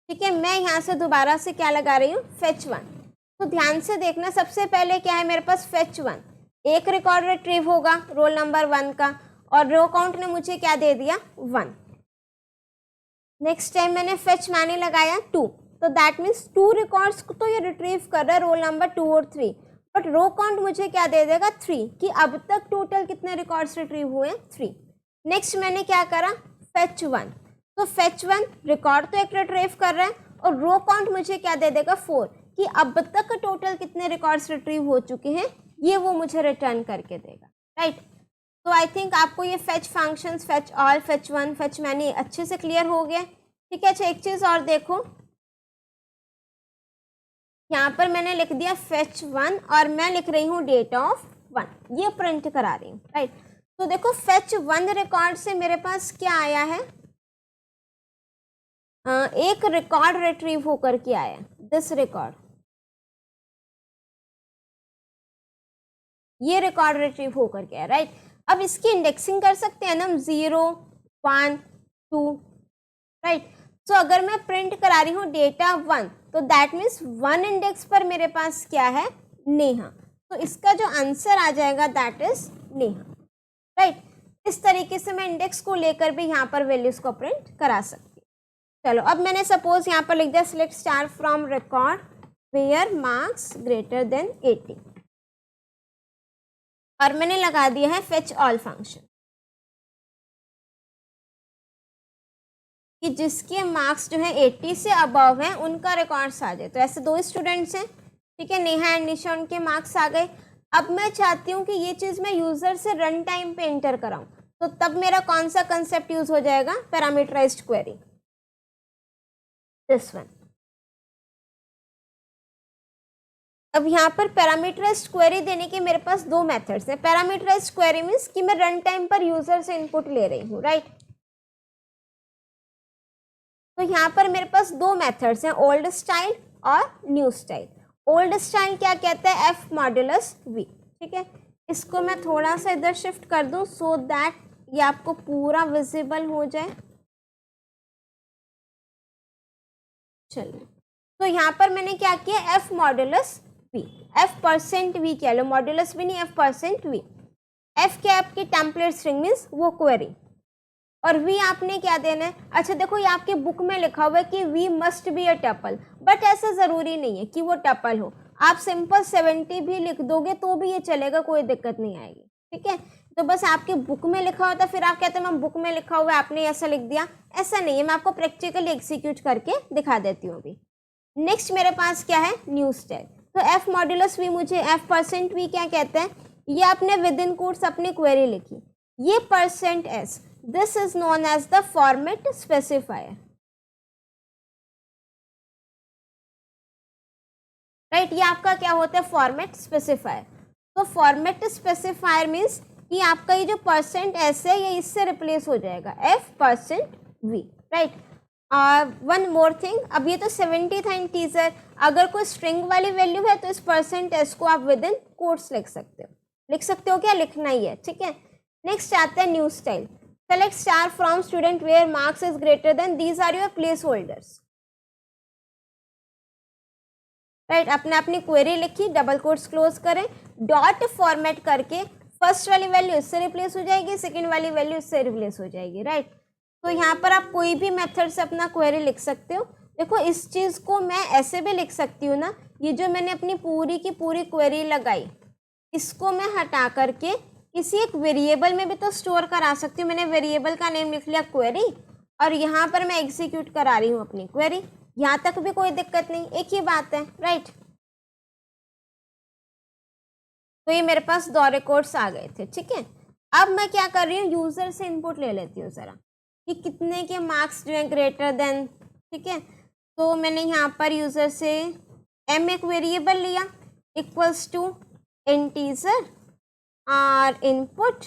ठीक है, मैं यहाँ से दोबारा से क्या लगा रही हूँ, फेच वन। तो ध्यान से देखना, सबसे पहले क्या है मेरे पास, फेच वन, एक रिकॉर्ड रिट्रीव होगा रोल नंबर 1 का, और रो काउंट ने मुझे क्या दे दिया, 1। नेक्स्ट टाइम मैंने फेच मैनी लगाया 2, तो दैट मीन्स 2 रिकॉर्ड्स तो ये रिट्रीव कर रहा है, रोल नंबर 2 और 3, बट रो काउंट मुझे क्या दे देगा, 3, कि अब तक टोटल कितने रिकॉर्ड्स रिट्रीव हुए, 3। नेक्स्ट मैंने क्या करा, फेच वन, तो फेच वन रिकॉर्ड तो एक रिट्रीव कर रहा है, और रो काउंट मुझे क्या दे देगा, 4, कि अब तक टोटल कितने रिकॉर्ड्स रिट्रीव हो चुके हैं, ये वो मुझे रिटर्न करके देगा, राइट। तो आई थिंक आपको ये fetch functions, fetch all, fetch one, fetch many अच्छे से क्लियर हो गया, ठीक है। अच्छा एक चीज़ और देखो, यहाँ पर मैंने लिख दिया फेच वन, और मैं लिख रही हूँ डेट ऑफ 1, ये प्रिंट करा रही हूँ, राइट। तो देखो फेच वन रिकॉर्ड से मेरे पास क्या आया है, एक रिकॉर्ड रिट्रीव होकर के आया, दिस रिकॉर्ड, ये रिकॉर्ड रिट्रीव होकर के आया, राइट। अब इसकी इंडेक्सिंग कर सकते हैं ना हम, 0, 1, 2, राइट। तो अगर मैं प्रिंट करा रही हूँ डेटा 1, तो दैट मीन्स 1 इंडेक्स पर मेरे पास क्या है, नेहा। तो इसका जो आंसर आ जाएगा दैट इज नेहा, राइट। इस तरीके से मैं इंडेक्स को लेकर भी यहाँ पर वैल्यूज को प्रिंट करा सकती हूँ। चलो अब मैंने सपोज यहाँ पर लिख दिया select star from record where marks greater than 80 और मैंने लगा दिया है फेच ऑल फंक्शन कि जिसके मार्क्स जो है 80 से अबव हैं उनका रिकॉर्ड्स आ जाए। तो ऐसे 2 स्टूडेंट्स हैं, ठीक है, नेहा एंड निशा, उनके मार्क्स आ गए। अब मैं चाहती हूँ कि ये चीज़ मैं यूज़र से रन टाइम पे एंटर कराऊँ, तो तब मेरा कौन सा कंसेप्ट यूज हो जाएगा, पैरामीटराइज्ड क्वेरी, दिस वन। अब यहाँ पर पैरामीटराइज्ड क्वेरी देने के मेरे पास 2 मेथड्स हैं। पैरामीटराइज्ड क्वेरी मीन्स कि मैं रन टाइम पर यूजर से इनपुट ले रही हूँ, राइट। तो यहाँ पर मेरे पास 2 मेथड्स हैं, ओल्ड स्टाइल और न्यू स्टाइल। ओल्ड स्टाइल क्या कहता है, एफ मॉड्यूलस वी, ठीक है। इसको मैं थोड़ा सा इधर शिफ्ट कर दूं सो दैट ये आपको पूरा विजिबल हो जाए। चलिए, तो यहाँ पर मैंने क्या किया, f modulus v, f percent v कह लो, मॉड्यूलस भी नहीं, एफ परसेंट वी। एफ क्या आपकी टेम्पलेट स्ट्रिंग मीन्स वो क्वेरी, और वी आपने क्या देना है। अच्छा देखो, ये आपके बुक में लिखा हुआ है कि v must be a tuple, but ऐसा ज़रूरी नहीं है कि वो टपल हो। आप सिंपल 70 भी लिख दोगे तो भी ये चलेगा, कोई दिक्कत नहीं आएगी, ठीक है। तो बस आपके बुक में लिखा होता, फिर आप कहते हैं मैम बुक में लिखा हुआ है आपने ऐसा लिख दिया, ऐसा नहीं है। मैं आपको प्रैक्टिकली एग्जीक्यूट करके दिखा देती हूँ अभी। नेक्स्ट मेरे पास क्या है, न्यू स्टाइल। तो एफ मॉड्यूलस वी, मुझे एफ परसेंट वी क्या कहते हैं, ये आपने विद इन कोट्स अपनी क्वेरी लिखी, ये percent s, this is known as the format specifier, right. ये आपका क्या होता है, फॉर्मेट स्पेसिफायर। तो फॉर्मेट स्पेसिफायर मीन्स कि आपका ये जो परसेंट एस है ये इससे रिप्लेस हो जाएगा, f percent v, right. One more thing, अब ये तो 70 था इंटीजर, अगर कोई स्ट्रिंग वाली वैल्यू है तो इस परसेंट एस को आप विद इन कोट्स लिख सकते हो, क्या लिखना ही है, ठीक है। नेक्स्ट आता है new style. Select star from student where marks is greater than, these are your placeholders, right. आपने अपनी क्वेरी लिखी, डबल कोट्स क्लोज करें, डॉट फॉर्मेट करके फर्स्ट वाली वैल्यू इससे रिप्लेस हो जाएगी, सेकंड वाली वैल्यू इससे रिप्लेस हो जाएगी, राइट। तो यहाँ पर आप कोई भी मेथड से अपना क्वेरी लिख सकते हो। देखो इस चीज़ को मैं ऐसे भी लिख सकती हूँ ना, ये जो मैंने अपनी पूरी की पूरी क्वेरी लगाई, इसको मैं हटा करके किसी एक वेरिएबल में भी तो स्टोर करा सकती हूँ। मैंने वेरिएबल का नेम लिख लिया क्वेरी, और यहाँ पर मैं एग्जीक्यूट करा रही हूँ अपनी क्वेरी, यहाँ तक भी कोई दिक्कत नहीं, एक ही बात है, राइट। तो ये मेरे पास 2 रिकॉर्ड्स आ गए थे, ठीक है। अब मैं क्या कर रही हूँ, यूजर से इनपुट ले लेती हूँ ज़रा कि कितने के मार्क्स जो है ग्रेटर देन, ठीक है। तो मैंने यहाँ पर यूजर से एम एक वेरिएबल लिया इक्वल्स टू इंटीजर और इनपुट,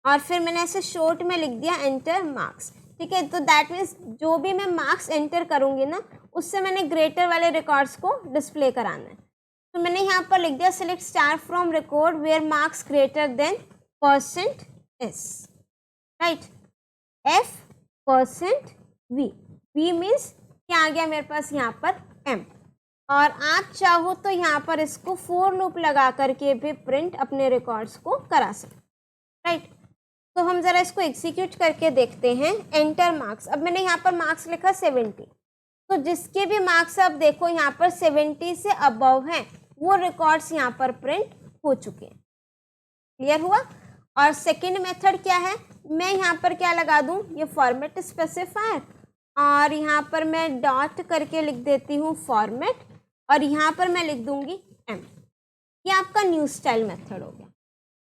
और फिर मैंने ऐसे शॉर्ट में लिख दिया एंटर मार्क्स, ठीक है। तो दैट मीन्स जो भी मैं मार्क्स एंटर करूँगी ना, उससे मैंने ग्रेटर वाले रिकॉर्ड्स को डिस्प्ले कराना है। तो मैंने यहाँ पर लिख दिया select star from record where marks greater than percent s, right, f percent v, v means क्या आ गया मेरे पास यहाँ पर एम, और आप चाहो तो यहाँ पर इसको फोर लूप लगा करके भी प्रिंट अपने रिकॉर्ड्स को करा सकते, राइट। तो हम ज़रा इसको एग्जीक्यूट करके देखते हैं, एंटर मार्क्स। अब मैंने यहाँ पर मार्क्स लिखा 70, तो जिसके भी मार्क्स आप देखो यहाँ पर 70 से अबव हैं, वो रिकॉर्ड्स यहाँ पर प्रिंट हो चुके हैं, क्लियर हुआ। और सेकंड मेथड क्या है, मैं यहाँ पर क्या लगा दूँ, ये फॉर्मेट स्पेसिफायर, और यहाँ पर मैं डॉट करके लिख देती हूँ फॉर्मेट, और यहाँ पर मैं लिख दूँगी एम। ये आपका न्यू स्टाइल मेथड हो गया।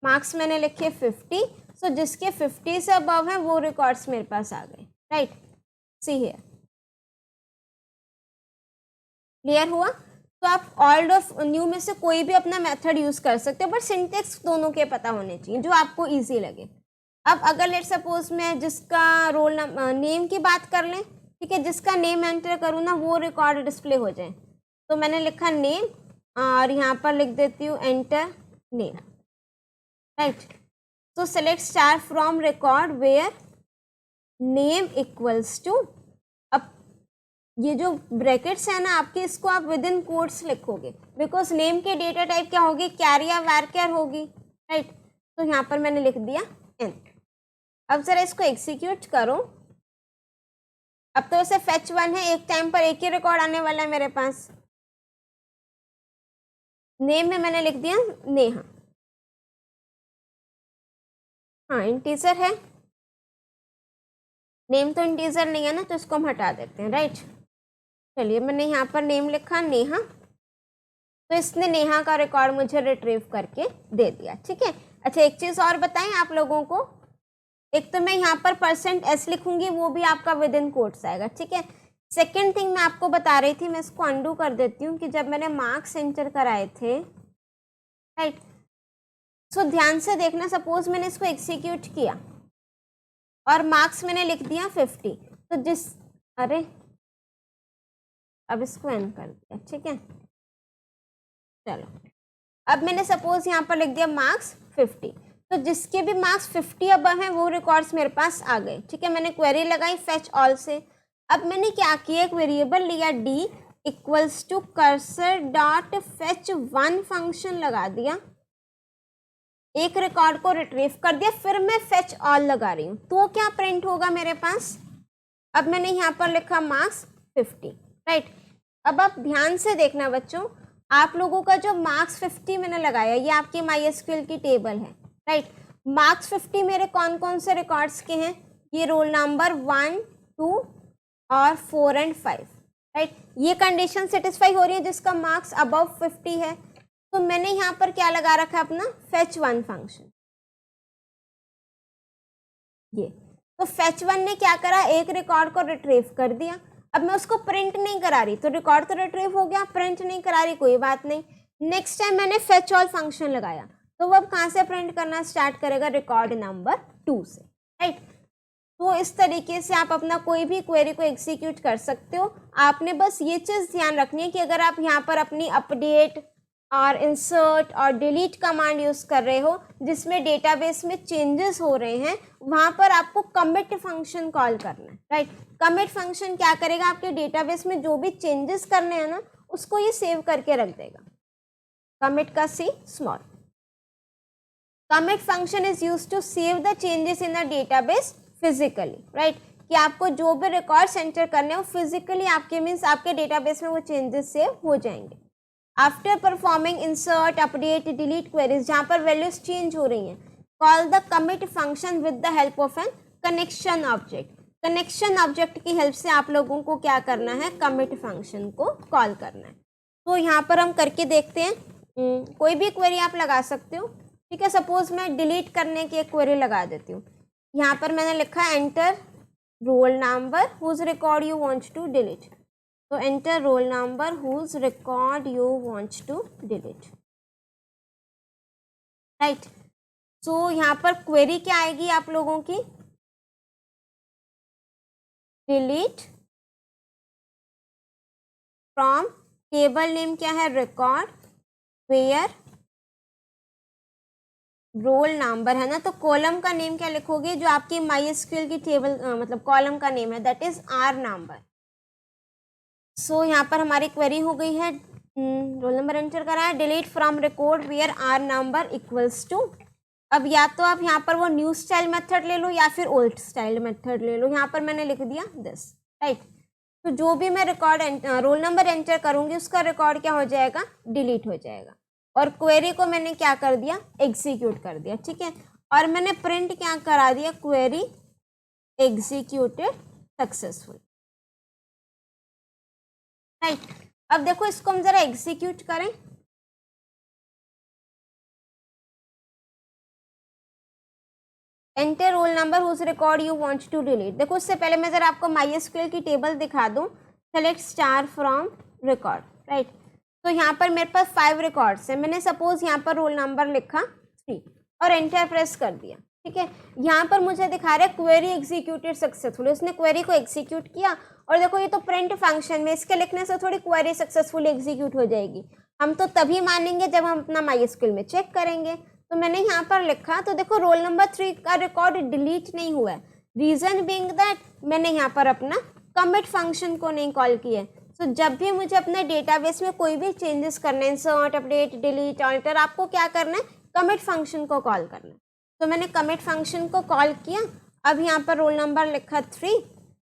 मार्क्स मैंने लिखे 50, सो जिसके 50 से अबव हैं वो रिकॉर्ड्स मेरे पास आ गए, राइट। सी हियर, क्लियर हुआ। तो आप ओल्ड और न्यू में से कोई भी अपना मेथड यूज़ कर सकते हो, बट सिंटेक्स दोनों के पता होने चाहिए जो आपको इजी लगे। अब अगर लेट सपोज मैं जिसका रोल नेम की बात कर लें, ठीक है, जिसका नेम एंटर करूँ ना वो रिकॉर्ड डिस्प्ले हो जाए, तो मैंने लिखा नेम और यहाँ पर लिख देती हूँ एंटर नेम, राइट। तो select star from record where name equals to, अब ये जो ब्रैकेट्स है ना आपके, इसको आप विद इन कोट्स लिखोगे, बिकॉज नेम की डेटा टाइप क्या होगी, कैर या वैरकैर होगी, राइट। तो यहाँ पर मैंने लिख दिया n। अब जरा इसको एग्जीक्यूट करो। अब तो वैसे फेच 1 है, एक टाइम पर एक ही रिकॉर्ड आने वाला है मेरे पास। नेम में मैंने लिख दिया नेहा, हाँ इंटीजर है, नेम तो इंटीजर नहीं है ना, तो इसको हम हटा देते हैं, राइट। चलिए मैंने यहाँ पर नेम लिखा नेहा, तो इसने नेहा का रिकॉर्ड मुझे रिट्रीव करके दे दिया, ठीक है। अच्छा एक चीज़ और बताएं आप लोगों को, एक तो मैं यहाँ पर %s लिखूंगी, वो भी आपका विद इन कोट्स आएगा, ठीक है। सेकेंड थिंग मैं आपको बता रही थी, मैं इसको अंडू कर देती हूँ, कि जब मैंने मार्क्स एंटर कराए थे, राइट, सो ध्यान से देखना, सपोज मैंने इसको एग्जीक्यूट किया और मार्क्स मैंने लिख दिया 50, तो अरे अब इसको एंड कर दिया, ठीक है। चलो अब मैंने सपोज यहाँ पर लिख दिया मार्क्स 50, तो जिसके भी मार्क्स 50 अबव हैं वो रिकॉर्ड्स मेरे पास आ गए, ठीक है। मैंने क्वेरी लगाई फेच ऑल से। अब मैंने क्या किया, एक वेरिएबल लिया d equals to cursor dot fetch 1 function लगा दिया, एक रिकॉर्ड को रिट्रीव कर दिया, फिर मैं फेच ऑल लगा रही हूँ, तो क्या प्रिंट होगा मेरे पास। अब मैंने यहाँ पर लिखा मार्क्स 50, राइट। अब आप ध्यान से देखना बच्चों, आप लोगों का जो मार्क्स 50 मैंने लगाया, ये आपकी MySQL की टेबल है, राइट। मार्क्स 50 मेरे कौन कौन से रिकॉर्ड्स के हैं, ये रोल नंबर 1, 2 और 4 एंड 5, राइट। ये कंडीशन सेटिस्फाई हो रही है जिसका मार्क्स अबव 50 है, तो मैंने यहाँ पर क्या लगा रखा है अपना फेच 1 फंक्शन। ये तो फेच 1 ने क्या करा, एक रिकॉर्ड को रिट्रीव कर दिया। अब मैं उसको प्रिंट नहीं करा रही, तो रिकॉर्ड तो रिट्रीव हो गया, प्रिंट नहीं करा रही, कोई बात नहीं। नेक्स्ट टाइम मैंने फेच ऑल फंक्शन लगाया, तो वो अब कहाँ से प्रिंट करना स्टार्ट करेगा, रिकॉर्ड नंबर 2 से, राइट। तो इस तरीके से आप अपना कोई भी क्वेरी को एग्जीक्यूट कर सकते हो। आपने बस ये चीज़ ध्यान रखनी है कि अगर आप यहाँ पर अपनी अपडेट और इंसर्ट और डिलीट कमांड यूज़ कर रहे हो जिसमें डेटाबेस में चेंजेस हो रहे हैं, वहाँ पर आपको कमिट फंक्शन कॉल करना है, राइट। कमिट फंक्शन क्या करेगा, आपके डेटाबेस में जो भी चेंजेस करने हैं ना, उसको ये सेव करके रख देगा। कमिट का C small. Commit function is used to save the changes in the database physically, right, कि आपको जो भी रिकॉर्ड्स एंटर करने हो फिजिकली आपके मीन्स आपके डेटाबेस में वो चेंजेस सेव हो जाएंगे। After performing insert update delete queries, जहाँ पर वैल्यूज चेंज हो रही हैं, call the commit function with the help of an connection object. Connection object की हेल्प से आप लोगों को क्या करना है, कमिट फंक्शन को कॉल करना है। तो यहाँ पर हम करके देखते हैं, कोई भी क्वेरी आप लगा सकते हो, ठीक है। सपोज मैं डिलीट करने की एक क्वेरी लगा देती हूँ, यहाँ पर मैंने लिखा enter roll number whose record you want to delete, तो enter roll number whose record you want to delete, right. So यहाँ पर क्वेरी क्या आएगी आप लोगों की, डिलीट फ्रॉम, टेबल नेम क्या है, रिकॉर्ड, वेयर रोल नंबर है ना, तो कॉलम का नेम क्या लिखोगे, जो आपकी MySQL की टेबल मतलब कॉलम का नेम है, दैट इज R नंबर। सो यहाँ पर हमारी क्वेरी हो गई है, रोल नंबर एंटर करा है, delete from record where R number equals to. अब या तो आप यहाँ पर वो न्यू स्टाइल मेथड ले लो या फिर ओल्ड स्टाइल मेथड ले लो, यहाँ पर मैंने लिख दिया दिस, राइट। तो जो भी मैं रिकॉर्ड रोल नंबर एंटर करूँगी उसका रिकॉर्ड क्या हो जाएगा, डिलीट हो जाएगा। और क्वेरी को मैंने क्या कर दिया, एग्जीक्यूट कर दिया, ठीक है। और मैंने प्रिंट क्या करा दिया, क्वेरी एग्जीक्यूटेड सक्सेसफुल, राइट। अब देखो इसको हम जरा एग्जीक्यूट करें, enter roll number whose record you want to delete. देखो उससे पहले मैं जरा आपको MySQL की टेबल दिखा दूं, select star from record, right. तो यहाँ पर मेरे पास 5 रिकॉर्ड्स हैं, मैंने सपोज यहाँ पर रोल नंबर लिखा 3 और एंटर प्रेस कर दिया, ठीक है। यहाँ पर मुझे दिखा रहा है क्वेरी एग्जीक्यूटेड सक्सेसफुल, उसने क्वेरी को एग्जीक्यूट किया। और देखो ये तो प्रिंट फंक्शन में, इसके लिखने से थोड़ी क्वेरी सक्सेसफुली एग्जीक्यूट हो जाएगी, हम तो तभी मानेंगे जब हम अपना MySQL में चेक करेंगे। तो मैंने यहाँ पर लिखा, तो देखो रोल नंबर 3 का रिकॉर्ड डिलीट नहीं हुआ है, रीजन बीइंग दैट मैंने यहाँ पर अपना कमिट फंक्शन को नहीं कॉल किया है। सो जब भी मुझे अपने डेटाबेस में कोई भी चेंजेस करने हैं, इंसर्ट, अपडेट, डिलीट, ऑल्टर, आपको क्या करना है, कमिट फंक्शन को कॉल करना है। तो मैंने कमिट फंक्शन को कॉल किया, अब यहाँ पर रोल नंबर लिखा 3,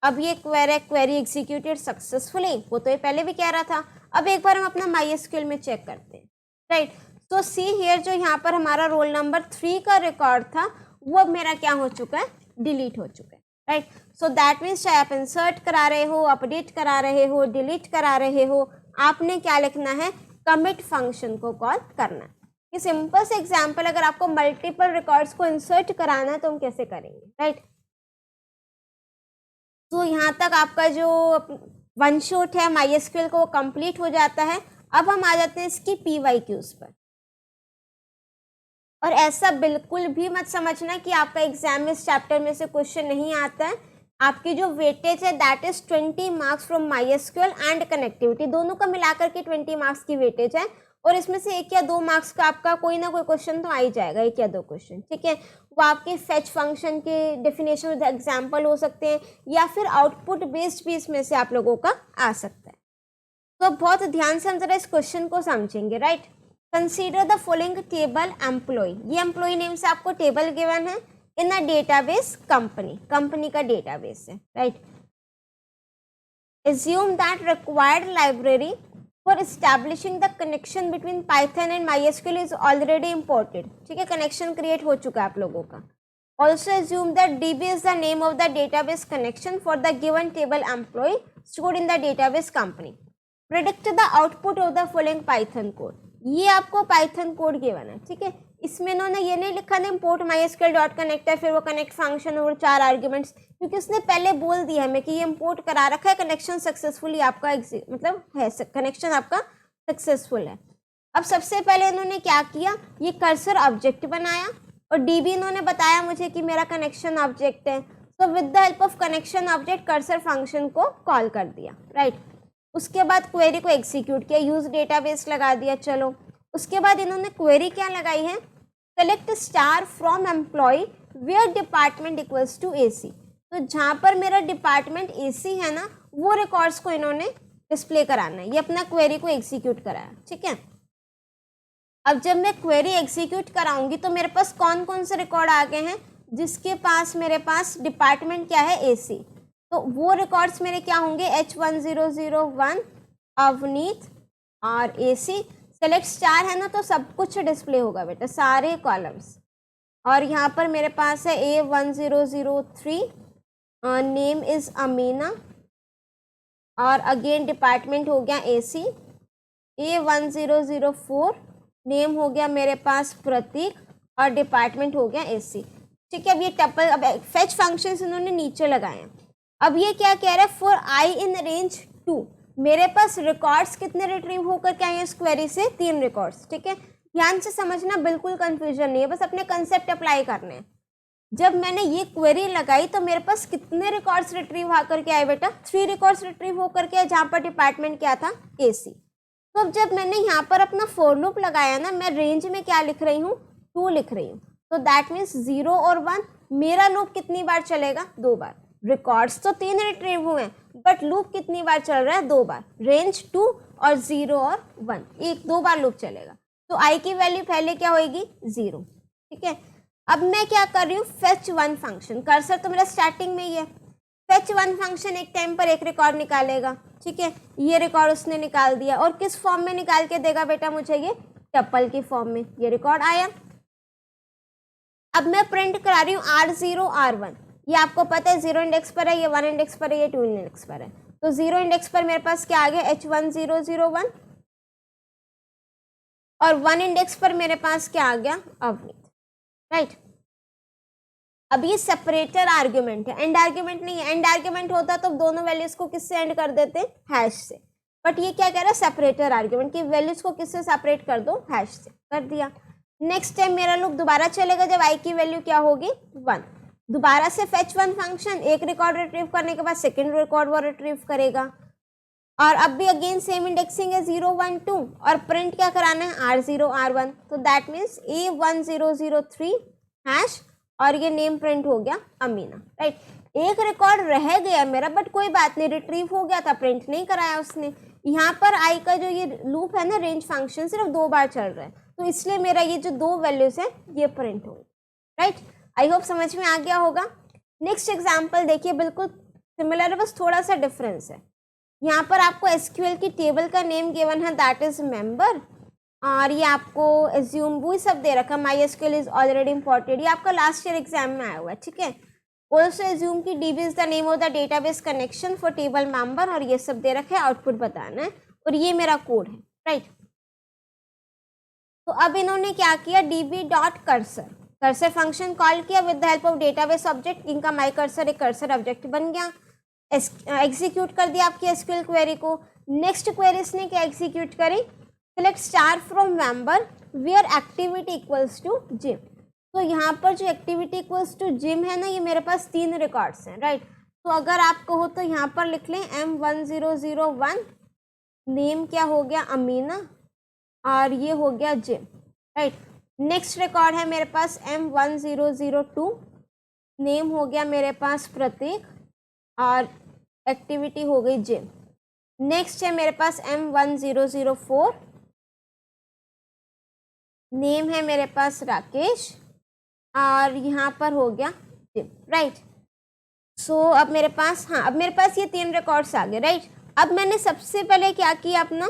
अब ये क्वेरी एग्जीक्यूटेड सक्सेसफुली, वो तो ये पहले भी कह रहा था। अब एक बार हम अपना MySQL में चेक करते हैं, राइट। तो सी हियर, जो यहाँ पर हमारा रोल नंबर 3 का रिकॉर्ड था वो अब मेरा क्या हो चुका है, डिलीट हो चुका है, राइट। सो दैट मीन्स चाहे आप इंसर्ट करा रहे हो, अपडेट करा रहे हो, डिलीट करा रहे हो, आपने क्या लिखना है, कमिट फंक्शन को कॉल करना है। ये सिंपल से एग्जाम्पल, अगर आपको मल्टीपल रिकॉर्ड्स को इंसर्ट कराना है तो हम कैसे करेंगे, राइट। तो यहाँ तक आपका जो वन शॉट है MySQL को, वो कंप्लीट हो जाता है। अब हम आ जाते हैं इसकी PYQs पर। और ऐसा बिल्कुल भी मत समझना कि आपका एग्जाम में इस चैप्टर में से क्वेश्चन नहीं आता है। आपकी जो वेटेज है that is 20 marks from MySQL and connectivity, दोनों का मिलाकर के 20 मार्क्स की वेटेज है। और इसमें से 1 या 2 मार्क्स का आपका कोई ना कोई क्वेश्चन तो आ ही जाएगा, 1 या 2 क्वेश्चन, ठीक है। वो आपके फेच फंक्शन के डेफिनेशन विद एग्जाम्पल हो सकते हैं, या फिर आउटपुट बेस्ड भी इसमें से आप लोगों का आ सकता है। तो बहुत ध्यान से हम जरा इस क्वेश्चन को समझेंगे, राइट। Consider the following table employee, ये एम्प्लॉय नेम से आपको टेबल गिवन है in a database company, company का डेटाबेस है, right. assume that required library for establishing the connection between Python and MySQL is already imported, ठीक है, connection create हो चुका है आप लोगों का। Also assume that DB is the name of the database connection for the given table employee stored in the database company. Predict the output of the following Python code, ये आपको Python code given है, ठीक है। इसमें इन्होंने ये नहीं लिखा था इम्पोर्ट MySQL डॉट कनेक्ट है, फिर वो कनेक्ट फंक्शन और 4 आर्ग्यूमेंट्स, क्योंकि उसने पहले बोल दिया हमें कि ये इम्पोर्ट करा रखा है, कनेक्शन सक्सेसफुली आपका मतलब है, कनेक्शन आपका सक्सेसफुल है। अब सबसे पहले इन्होंने क्या किया, ये कर्सर ऑब्जेक्ट बनाया, और DB इन्होंने बताया मुझे कि मेरा कनेक्शन ऑब्जेक्ट है। तो with the help of connection object cursor function को कॉल कर दिया, राइट। उसके बाद क्वेरी को एग्जीक्यूट किया, यूज डेटाबेस लगा दिया, चलो। उसके बाद इन्होंने क्वेरी क्या लगाई है, select star from employee where department equals to AC, तो जहाँ पर मेरा डिपार्टमेंट AC है ना, वो रिकॉर्ड्स को इन्होंने डिस्प्ले कराना है। ये अपना क्वेरी को एग्जीक्यूट कराया, ठीक है। अब जब मैं क्वेरी एग्जीक्यूट कराऊंगी तो मेरे पास कौन कौन से रिकॉर्ड आ गए हैं, जिसके पास मेरे पास डिपार्टमेंट क्या है, AC, तो वो रिकॉर्ड्स मेरे क्या होंगे, H1001 अवनीत और AC। सेलेक्ट स्टार है ना, तो सब कुछ डिस्प्ले होगा बेटा, सारे कॉलम्स। और यहाँ पर मेरे पास है A1003, नेम इज अमीना, और अगेन डिपार्टमेंट हो गया AC। A1004 नेम हो गया मेरे पास प्रतीक, और डिपार्टमेंट हो गया AC, ठीक है। अब ये टपल, अब फेच फंक्शंस इन्होंने नीचे लगाए हैं। अब ये क्या कह रहा है, फॉर I इन रेंज 2, मेरे पास रिकॉर्ड्स कितने रिट्रीव होकर के आए हैं इस क्वेरी से, 3 रिकॉर्ड्स, ठीक है। ध्यान से समझना, बिल्कुल कंफ्यूजन नहीं है, बस अपने कंसेप्ट अप्लाई करने हैं। जब मैंने ये क्वेरी लगाई तो मेरे पास कितने रिकॉर्ड्स रिट्रीव होकर के आए बेटा, 3 रिकॉर्ड्स रिट्रीव होकर के आए, जहाँ पर डिपार्टमेंट क्या था, AC। तो अब जब मैंने यहाँ पर अपना फॉर लूप लगाया ना, मैं रेंज में क्या लिख रही हूँ, 2 लिख रही हूँ, तो दैट मीन्स 0 और 1, मेरा लूप कितनी बार चलेगा, 2 बार। रिकॉर्ड्स तो 3 रिट्रीव हुए हैं, बट लूप कितनी बार चल रहा है, 2 बार। रेंज 2 और 0 और 1, 2 बार लूप चलेगा। तो I की वैल्यू पहले क्या होगी, 0, ठीक है। अब मैं क्या कर रही हूँ, फेच 1 फंक्शन, कर्सर तो मेरा स्टार्टिंग में ही है। फेच 1 फंक्शन एक टाइम पर एक रिकॉर्ड निकालेगा, ठीक है। ये रिकॉर्ड उसने निकाल दिया, और किस फॉर्म में निकाल के देगा बेटा मुझे, ये टपल की फॉर्म में। ये रिकॉर्ड आया, अब मैं प्रिंट करा रही हूँ R0 R1, ये आपको पता है 0 इंडेक्स पर है, ये 1 इंडेक्स पर है, ये 2 इंडेक्स पर है। तो 0 इंडेक्स पर मेरे पास क्या आ गया, H1001, और 1 इंडेक्स पर मेरे पास क्या आ गया, अवनीत, राइट। अब ये सेपरेटर आर्ग्यूमेंट है, एंड आर्ग्यूमेंट नहीं है। एंड आर्ग्यूमेंट होता तो दोनों वैल्यूज को किससे एंड कर देते, हैश से, बट ये क्या कह रहा है, सेपरेटर आर्ग्यूमेंट की वैल्यूज को किससे सेपरेट कर दो, हैश से, कर दिया। नेक्स्ट टाइम मेरा लूप दोबारा चलेगा जब I की वैल्यू क्या होगी, 1, दोबारा से फेच 1 फंक्शन, एक रिकॉर्ड रिट्रीव करने के बाद सेकेंड रिकॉर्ड वो रिट्रीव करेगा, और अब भी अगेन सेम इंडेक्सिंग है 0 1 2, और प्रिंट क्या कराना है, R0 R1, तो दैट मीन्स A1003 हैश, और ये नेम प्रिंट हो गया अमीना, राइट। एक रिकॉर्ड रह गया मेरा, बट कोई बात नहीं, रिट्रीव हो गया था, प्रिंट नहीं कराया उसने। यहाँ पर आई का जो ये लूप है ना, रेंज फंक्शन सिर्फ 2 बार चल रहा है, तो इसलिए मेरा ये जो 2 वैल्यूज है ये प्रिंट होगी, राइट। आई होप समझ में आ गया होगा। नेक्स्ट एग्जाम्पल देखिए, बिल्कुल सिमिलर है, बस थोड़ा सा डिफरेंस है। यहाँ पर आपको एसक्यूएल की टेबल का नेम गिवन है, दैट इज मेंबर, और ये आपको एज्यूम वही सब दे रखा, my SQL is already important, ये आपका लास्ट ईयर एग्जाम में आया हुआ है, ठीक है। ऑल्सो एज्यूम की dB is the name of the database connection for table member, और ये सब दे रखे है, आउटपुट बताना है, और ये मेरा कोड है, राइट। तो अब इन्होंने क्या किया, DB dot cursor, cursor function call किया with the help of database object, इनका माई कर्सर एक कर्सर ऑब्जेक्ट बन गया, एग्जीक्यूट कर दिया आपकी एसक्यूएल क्वेरी को। नेक्स्ट क्वेरी इसने क्या एग्जीक्यूट करी, select star from member where activity equals to gym. तो यहाँ पर जो एक्टिविटी इक्वल्स टू जिम है ना, ये मेरे पास 3 रिकॉर्ड्स हैं, राइट। तो अगर आप कहो तो यहाँ पर लिख लें M1001, नेम क्या हो गया अमीना, और ये हो गया जिम, राइट। नेक्स्ट रिकॉर्ड है मेरे पास M1002, नेम हो गया मेरे पास प्रतीक, और एक्टिविटी हो गई जिम। नेक्स्ट है मेरे पास M1004, नेम है मेरे पास राकेश, और यहाँ पर हो गया जिम, राइट। सो अब मेरे पास, हाँ, अब मेरे पास ये 3 रिकॉर्ड्स आ गए, राइट। अब मैंने सबसे पहले क्या किया अपना,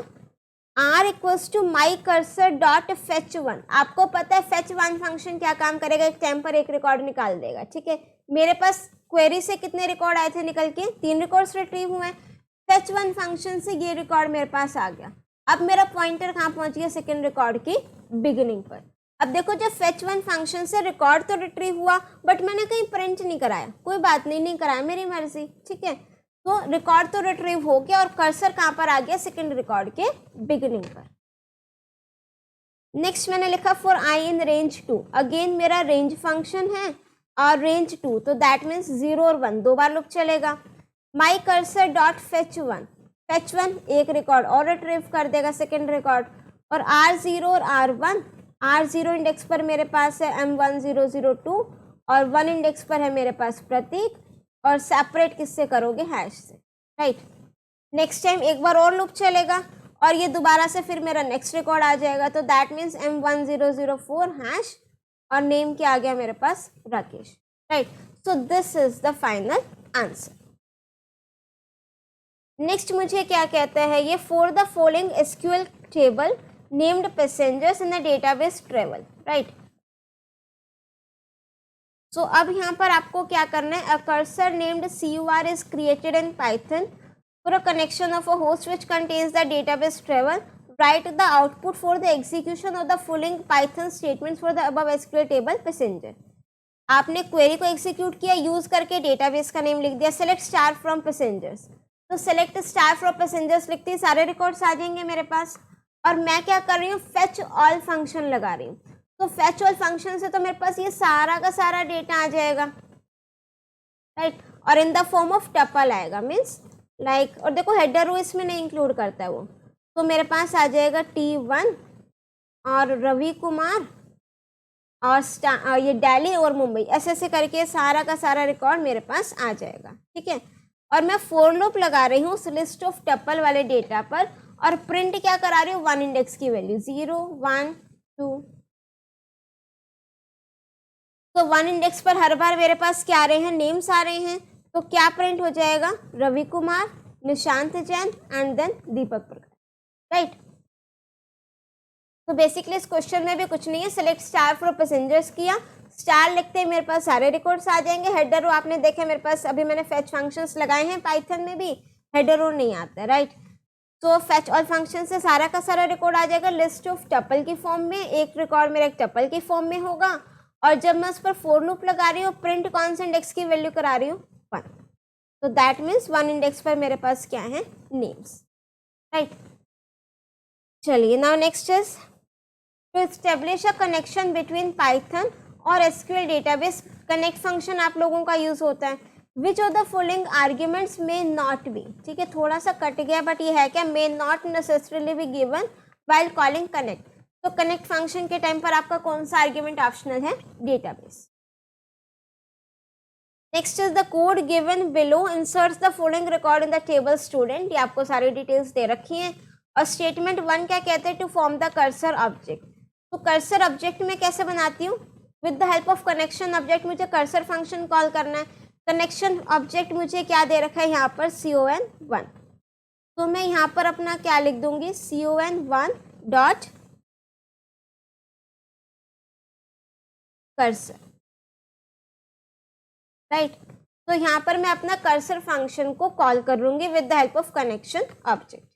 r equals to my cursor dot fetch 1। आपको पता है फेच 1 फंक्शन क्या काम करेगा, एक टाइम पर एक रिकॉर्ड निकाल देगा, ठीक है। मेरे पास क्वेरी से कितने रिकॉर्ड आए थे निकल के, 3 रिकॉर्ड्स रिट्रीव हुए। फेच 1 फंक्शन से ये रिकॉर्ड मेरे पास आ गया। अब मेरा पॉइंटर कहाँ पहुंच गया, सेकेंड रिकॉर्ड की बिगिनिंग पर। अब देखो, जब फेच 1 फंक्शन से रिकॉर्ड तो रिट्रीव हुआ, बट मैंने कहीं प्रिंट नहीं कराया, कोई बात नहीं, नहीं कराया, मेरी मर्जी, ठीक है। तो रिकॉर्ड तो रिट्रीव हो गया, और कर्सर कहाँ पर आ गया, सेकेंड रिकॉर्ड के बिगिनिंग पर। नेक्स्ट मैंने लिखा for I in range 2, again मेरा रेंज फंक्शन है और रेंज 2, तो दैट मीन्स 0 और 1 2 बार लूप चलेगा। माई कर्सर डॉट फेच 1, फेच 1 एक रिकॉर्ड और रिट्रीव कर देगा, सेकेंड रिकॉर्ड, और R0 और R1, R0 इंडेक्स पर मेरे पास है M1002, और 1 इंडेक्स पर है मेरे पास प्रतीक, और सेपरेट किससे करोगे, हैश से, राइट। नेक्स्ट टाइम एक बार और लूप चलेगा, और ये दोबारा से फिर मेरा नेक्स्ट रिकॉर्ड आ जाएगा, तो दैट मीन्स M1004 हैश, और नेम क्या आ गया मेरे पास, Rakesh, right. So this is the final answer. Next मुझे क्या कहता है ये, for the following SQL table named passengers in the database travel, right. So अब यहाँ पर आपको क्या करना है, a cursor named CUR is created in Python for a connection of a host which contains the database travel, right the output for the execution of the following Python statements for the above SQL table passenger. आपने query को execute किया, use करके database का name लिख दिया, select star from passengers, तो select star from passengers लिखते ही सारे रिकॉर्ड्स आ जाएंगे मेरे पास। और मैं क्या कर रही हूँ, फेच ऑल फंक्शन लगा रही हूँ, तो फेच ऑल फंक्शन से तो मेरे पास ये सारा का सारा डेटा आ जाएगा, राइट, और in the form of tuple आएगा, मीन्स लाइक, और देखो हेडर रो इसमें नहीं इंक्लूड करता है वो, तो मेरे पास आ जाएगा T1 और रवि कुमार और ये दिल्ली और मुंबई, ऐसे ऐसे करके सारा का सारा रिकॉर्ड मेरे पास आ जाएगा, ठीक है। और मैं फॉर लूप लगा रही हूँ उस लिस्ट ऑफ टपल वाले डेटा पर, और प्रिंट क्या करा रही हूँ, 1 इंडेक्स की वैल्यू 0 1 2, तो 1 इंडेक्स पर हर बार मेरे पास क्या आ रहे हैं, नेम्स आ रहे हैं, तो क्या प्रिंट हो जाएगा, Ravi Kumar, Nishant Jain and then Deepak Prakash, right. तो बेसिकली इस क्वेश्चन में भी कुछ नहीं है, सिलेक्ट स्टार फॉर पैसेंजर्स किया, स्टार लिखते हैं मेरे पास सारे रिकॉर्ड्स आ जाएंगे। हेडर रो आपने देखे मेरे पास, अभी मैंने फेच फंक्शंस लगाए हैं पाइथन में भी, हेडर रो नहीं आता है, राइट। तो फेच ऑल फंक्शन से सारा का सारा रिकॉर्ड आ जाएगा लिस्ट ऑफ टपल की फॉर्म में, एक रिकॉर्ड मेरा एक टपल की फॉर्म में होगा, और जब मैं उस पर फॉर लूप लगा रही हूँ, प्रिंट कौन से इंडेक्स की वैल्यू करा रही हूँ, 1, तो दैट मीन्स 1 इंडेक्स पर मेरे पास क्या है, नेम्स, राइट। चलिए now next is to establish a connection between Python और एसक्यूएल डेटाबेस। कनेक्ट फंक्शन आप लोगों का यूज होता है, which of the following arguments may not be, ठीक है, थोड़ा सा कट गया बट ये है क्या, may not necessarily be given while calling connect. तो कनेक्ट फंक्शन के टाइम पर आपका कौन सा आर्ग्यूमेंट ऑप्शनल है, database. Next is the code given below inserts the following record in the table student, ये आपको सारी डिटेल्स दे रखी हैं। और स्टेटमेंट 1 क्या कहते हैं, to form the cursor object. तो कर्सर ऑब्जेक्ट में कैसे बनाती हूँ, with the help of connection object मुझे कर्सर फंक्शन कॉल करना है। कनेक्शन ऑब्जेक्ट मुझे क्या दे रखा है यहाँ पर, con1। तो मैं यहाँ पर अपना क्या लिख दूंगी, con1 डॉट कर्सर, राइट। तो यहाँ पर मैं अपना कर्सर फंक्शन को कॉल कर लूंगी with the help of connection object.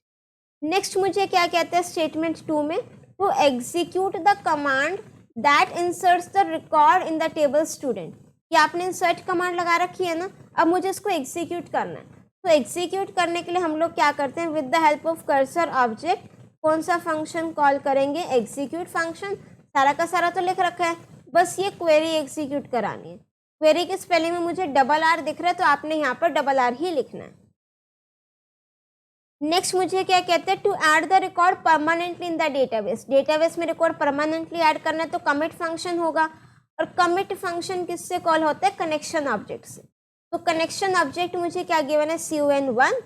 Next मुझे क्या कहते हैं स्टेटमेंट 2 में, to execute the command that inserts the record in the table student. ये आपने इंसर्ट कमांड लगा रखी है ना, अब मुझे इसको एग्जीक्यूट करना है। तो एग्जीक्यूट करने के लिए हम लोग क्या करते हैं, with the help of cursor object कौन सा फंक्शन कॉल करेंगे, एग्जीक्यूट फंक्शन। सारा का सारा तो लिख रखा है, बस ये क्वेरी एग्जीक्यूट करानी है। क्वेरी की स्पेलिंग में मुझे डबल आर दिख रहा है, तो आपने यहाँ पर डबल आर ही लिखना है। नेक्स्ट मुझे क्या कहते हैं, to add the record permanently in the database. Database में रिकॉर्ड परमानेंटली ऐड करना है तो कमिट फंक्शन होगा, और कमिट फंक्शन किससे कॉल होता है, कनेक्शन ऑब्जेक्ट से। तो कनेक्शन ऑब्जेक्ट मुझे क्या गिवन है, con1।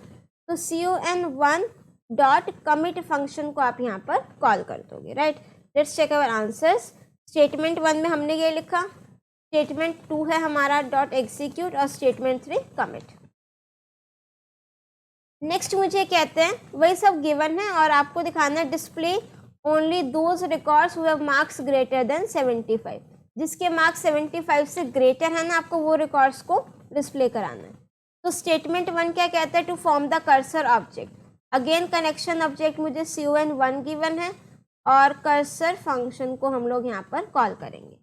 तो con1 डॉट कमिट फंक्शन को आप यहाँ पर कॉल कर दोगे, right. Let's check our answers. Statement 1 में हमने ये लिखा, स्टेटमेंट 2 है हमारा डॉट एग्जीक्यूट, और स्टेटमेंट 3 कमिट। नेक्स्ट मुझे कहते हैं वही सब गिवन है और आपको दिखाना है display only those records who have marks greater than 75। जिसके मार्क्स 75 से ग्रेटर है ना, आपको वो रिकॉर्ड्स को डिस्प्ले कराना है। तो स्टेटमेंट 1 क्या कहता है, to form the cursor object. Again connection object मुझे con1 गिवन है, और कर्सर फंक्शन को हम लोग यहाँ पर कॉल करेंगे।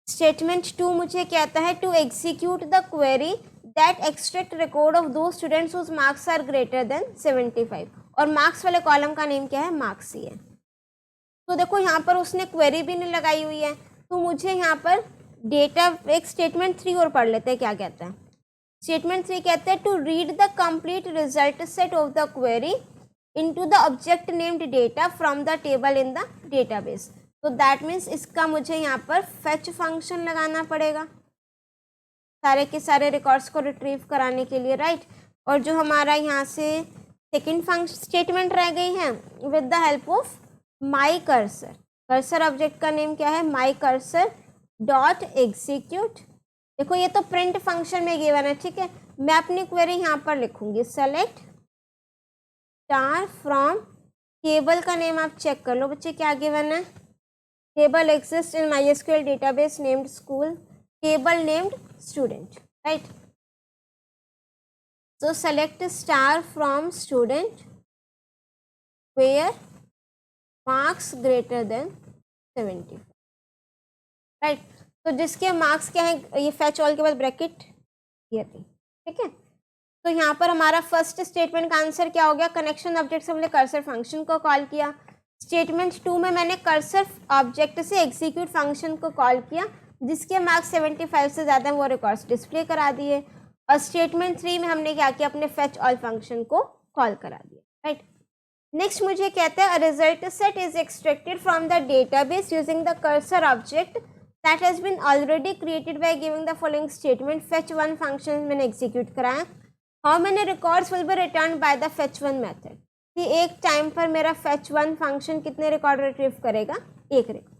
स्टेटमेंट 2 मुझे कहता है to execute the query that extract record of दो students whose marks are greater than 75। और मार्क्स वाले कॉलम का नेम क्या है, मार्क्स ही है। तो देखो यहाँ पर उसने क्वेरी भी नहीं लगाई हुई है, तो मुझे यहाँ पर डेटा, एक स्टेटमेंट 3 और पढ़ लेते हैं क्या कहता है। स्टेटमेंट 3 कहते हैं to read the complete result set of the query into the object named data from the table in the database. तो दैट मीन्स इसका मुझे यहाँ पर फेच फंक्शन लगाना पड़ेगा सारे के सारे रिकॉर्ड्स को रिट्रीव कराने के लिए, राइट। और जो हमारा यहाँ से सेकेंड फंक्शन स्टेटमेंट रह गई है, with the help of my cursor. Cursor object का नेम क्या है, माई कर्सर डॉट एग्जीक्यूट। देखो ये तो प्रिंट फंक्शन में गिवन है, ठीक है। मैं अपनी क्वेरी यहाँ पर लिखूंगी, सेलेक्ट स्टार फ्रॉम टेबल का नेम आप चेक कर लो बच्चे क्या गिवन है, table exist in MySQL database named school, table named student, right? So select star from student where marks greater than 75, right? तो जिसके मार्क्स क्या है, ये फैच ऑल के बाद ब्रैकेट ये थी, ठीक है। तो यहाँ पर हमारा फर्स्ट स्टेटमेंट का आंसर क्या हो गया, कनेक्शन ऑब्जेक्ट से हमने कर्सर फंक्शन को कॉल किया। स्टेटमेंट 2 में मैंने कर्सर ऑब्जेक्ट से एग्जीक्यूट फंक्शन को कॉल किया, जिसके मार्क्स 75 से ज़्यादा हैं वो रिकॉर्ड्स डिस्प्ले करा दिए। और स्टेटमेंट 3 में हमने क्या किया, अपने फेच ऑल फंक्शन को कॉल करा दिया, राइट। नेक्स्ट मुझे कहता है result set is extracted from the database using the cursor object that has been already created by giving the following statement. Fetch 1 function मैंने एग्जीक्यूट कराया। How many records will be return by the fetch 1 method, कि एक time पर मेरा fetch 1 function कितने record retrieve करेगा, एक record.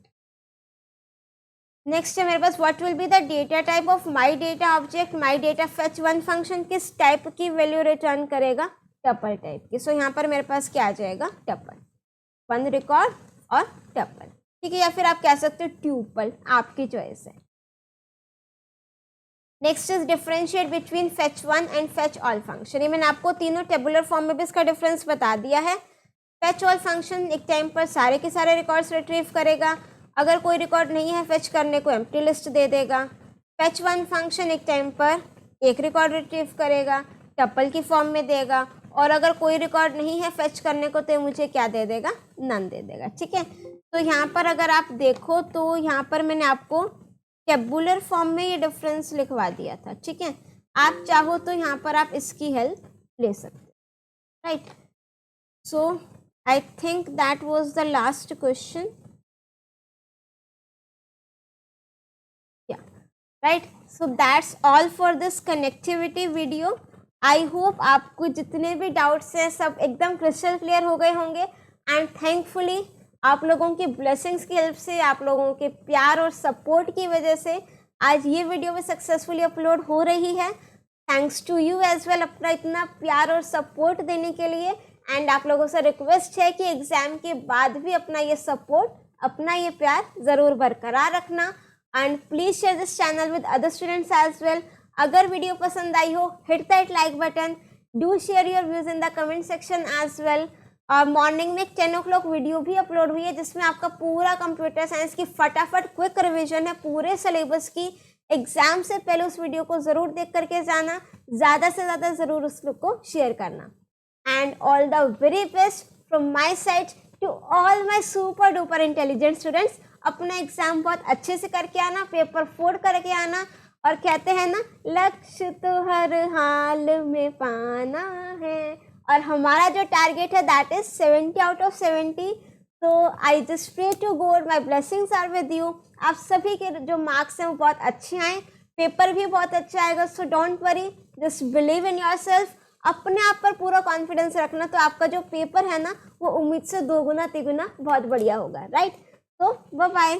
Next है मेरे पास what will be the data type of my data object. My data fetch 1 function किस टाइप की वैल्यू रिटर्न करेगा, टपल टाइप की। सो यहाँ पर मेरे पास क्या आ जाएगा, टपल, 1 रिकॉर्ड और टपल, ठीक है। या फिर आप कह सकते हो ट्यूपल, आपकी चॉइस है। Next is differentiate between fetch 1 and fetch all function. ये मैंने आपको तीनों टेबुलर फॉर्म में भी इसका डिफरेंस बता दिया है। फेच ऑल फंक्शन एक टाइम पर सारे के सारे रिकॉर्ड्स रिट्रीव करेगा, अगर कोई रिकॉर्ड नहीं है फेच करने को एम्प्टी लिस्ट दे देगा। फेच 1 फंक्शन एक टाइम पर एक रिकॉर्ड रिट्रीव करेगा, टपल की फॉर्म में देगा, और अगर कोई रिकॉर्ड नहीं है फेच करने को तो मुझे क्या दे देगा, नन दे देगा, ठीक है। तो यहाँ पर अगर आप देखो तो यहाँ पर मैंने आपको टेबुलर फॉर्म में ये डिफरेंस लिखवा दिया था, ठीक है। आप चाहो तो यहाँ पर आप इसकी हेल्प ले सकते, right. So I think that was the last question, right. So that's all for this connectivity video. I hope आपको जितने भी डाउट्स हैं सब एकदम क्रिस्टल क्लियर हो गए होंगे। एंड थैंकफुली आप लोगों की ब्लेसिंग्स की हेल्प से, आप लोगों के प्यार और सपोर्ट की वजह से आज ये वीडियो भी सक्सेसफुली अपलोड हो रही है। Thanks to you as well अपना इतना प्यार और सपोर्ट देने के लिए। एंड आप लोगों से रिक्वेस्ट है कि एग्ज़ाम के बाद भी अपना ये सपोर्ट, अपना ये प्यार ज़रूर बरकरार रखना। And please share this channel with other students as well. अगर वीडियो पसंद आई हो, hit that like button, do share your views in the comment section as well. और मॉर्निंग में 10 o'clock वीडियो भी अपलोड हुई है जिसमें आपका पूरा कंप्यूटर साइंस की फटाफट क्विक रिविजन है पूरे सिलेबस की। एग्ज़ाम से पहले उस वीडियो को ज़रूर देख करके जाना, ज़्यादा से ज़्यादा ज़रूर उस लोग को शेयर करना। And all the very best from my side to all my super duper intelligent students. अपना एग्ज़ाम बहुत अच्छे से करके आना, पेपर फोड़ करके आना। और कहते हैं ना, लक्ष्य तो हर हाल में पाना है। और हमारा जो टारगेट है दैट इज 70 out of 70। तो I just pray to God, my blessings are with you. आप सभी के जो मार्क्स हैं वो बहुत अच्छे आए, पेपर भी बहुत अच्छा आएगा। So don't worry, just believe in your self. अपने आप पर पूरा कॉन्फिडेंस रखना, तो आपका जो पेपर है ना वो उम्मीद से 2 गुना 3 गुना बहुत बढ़िया होगा, राइट। तो बाय बाय।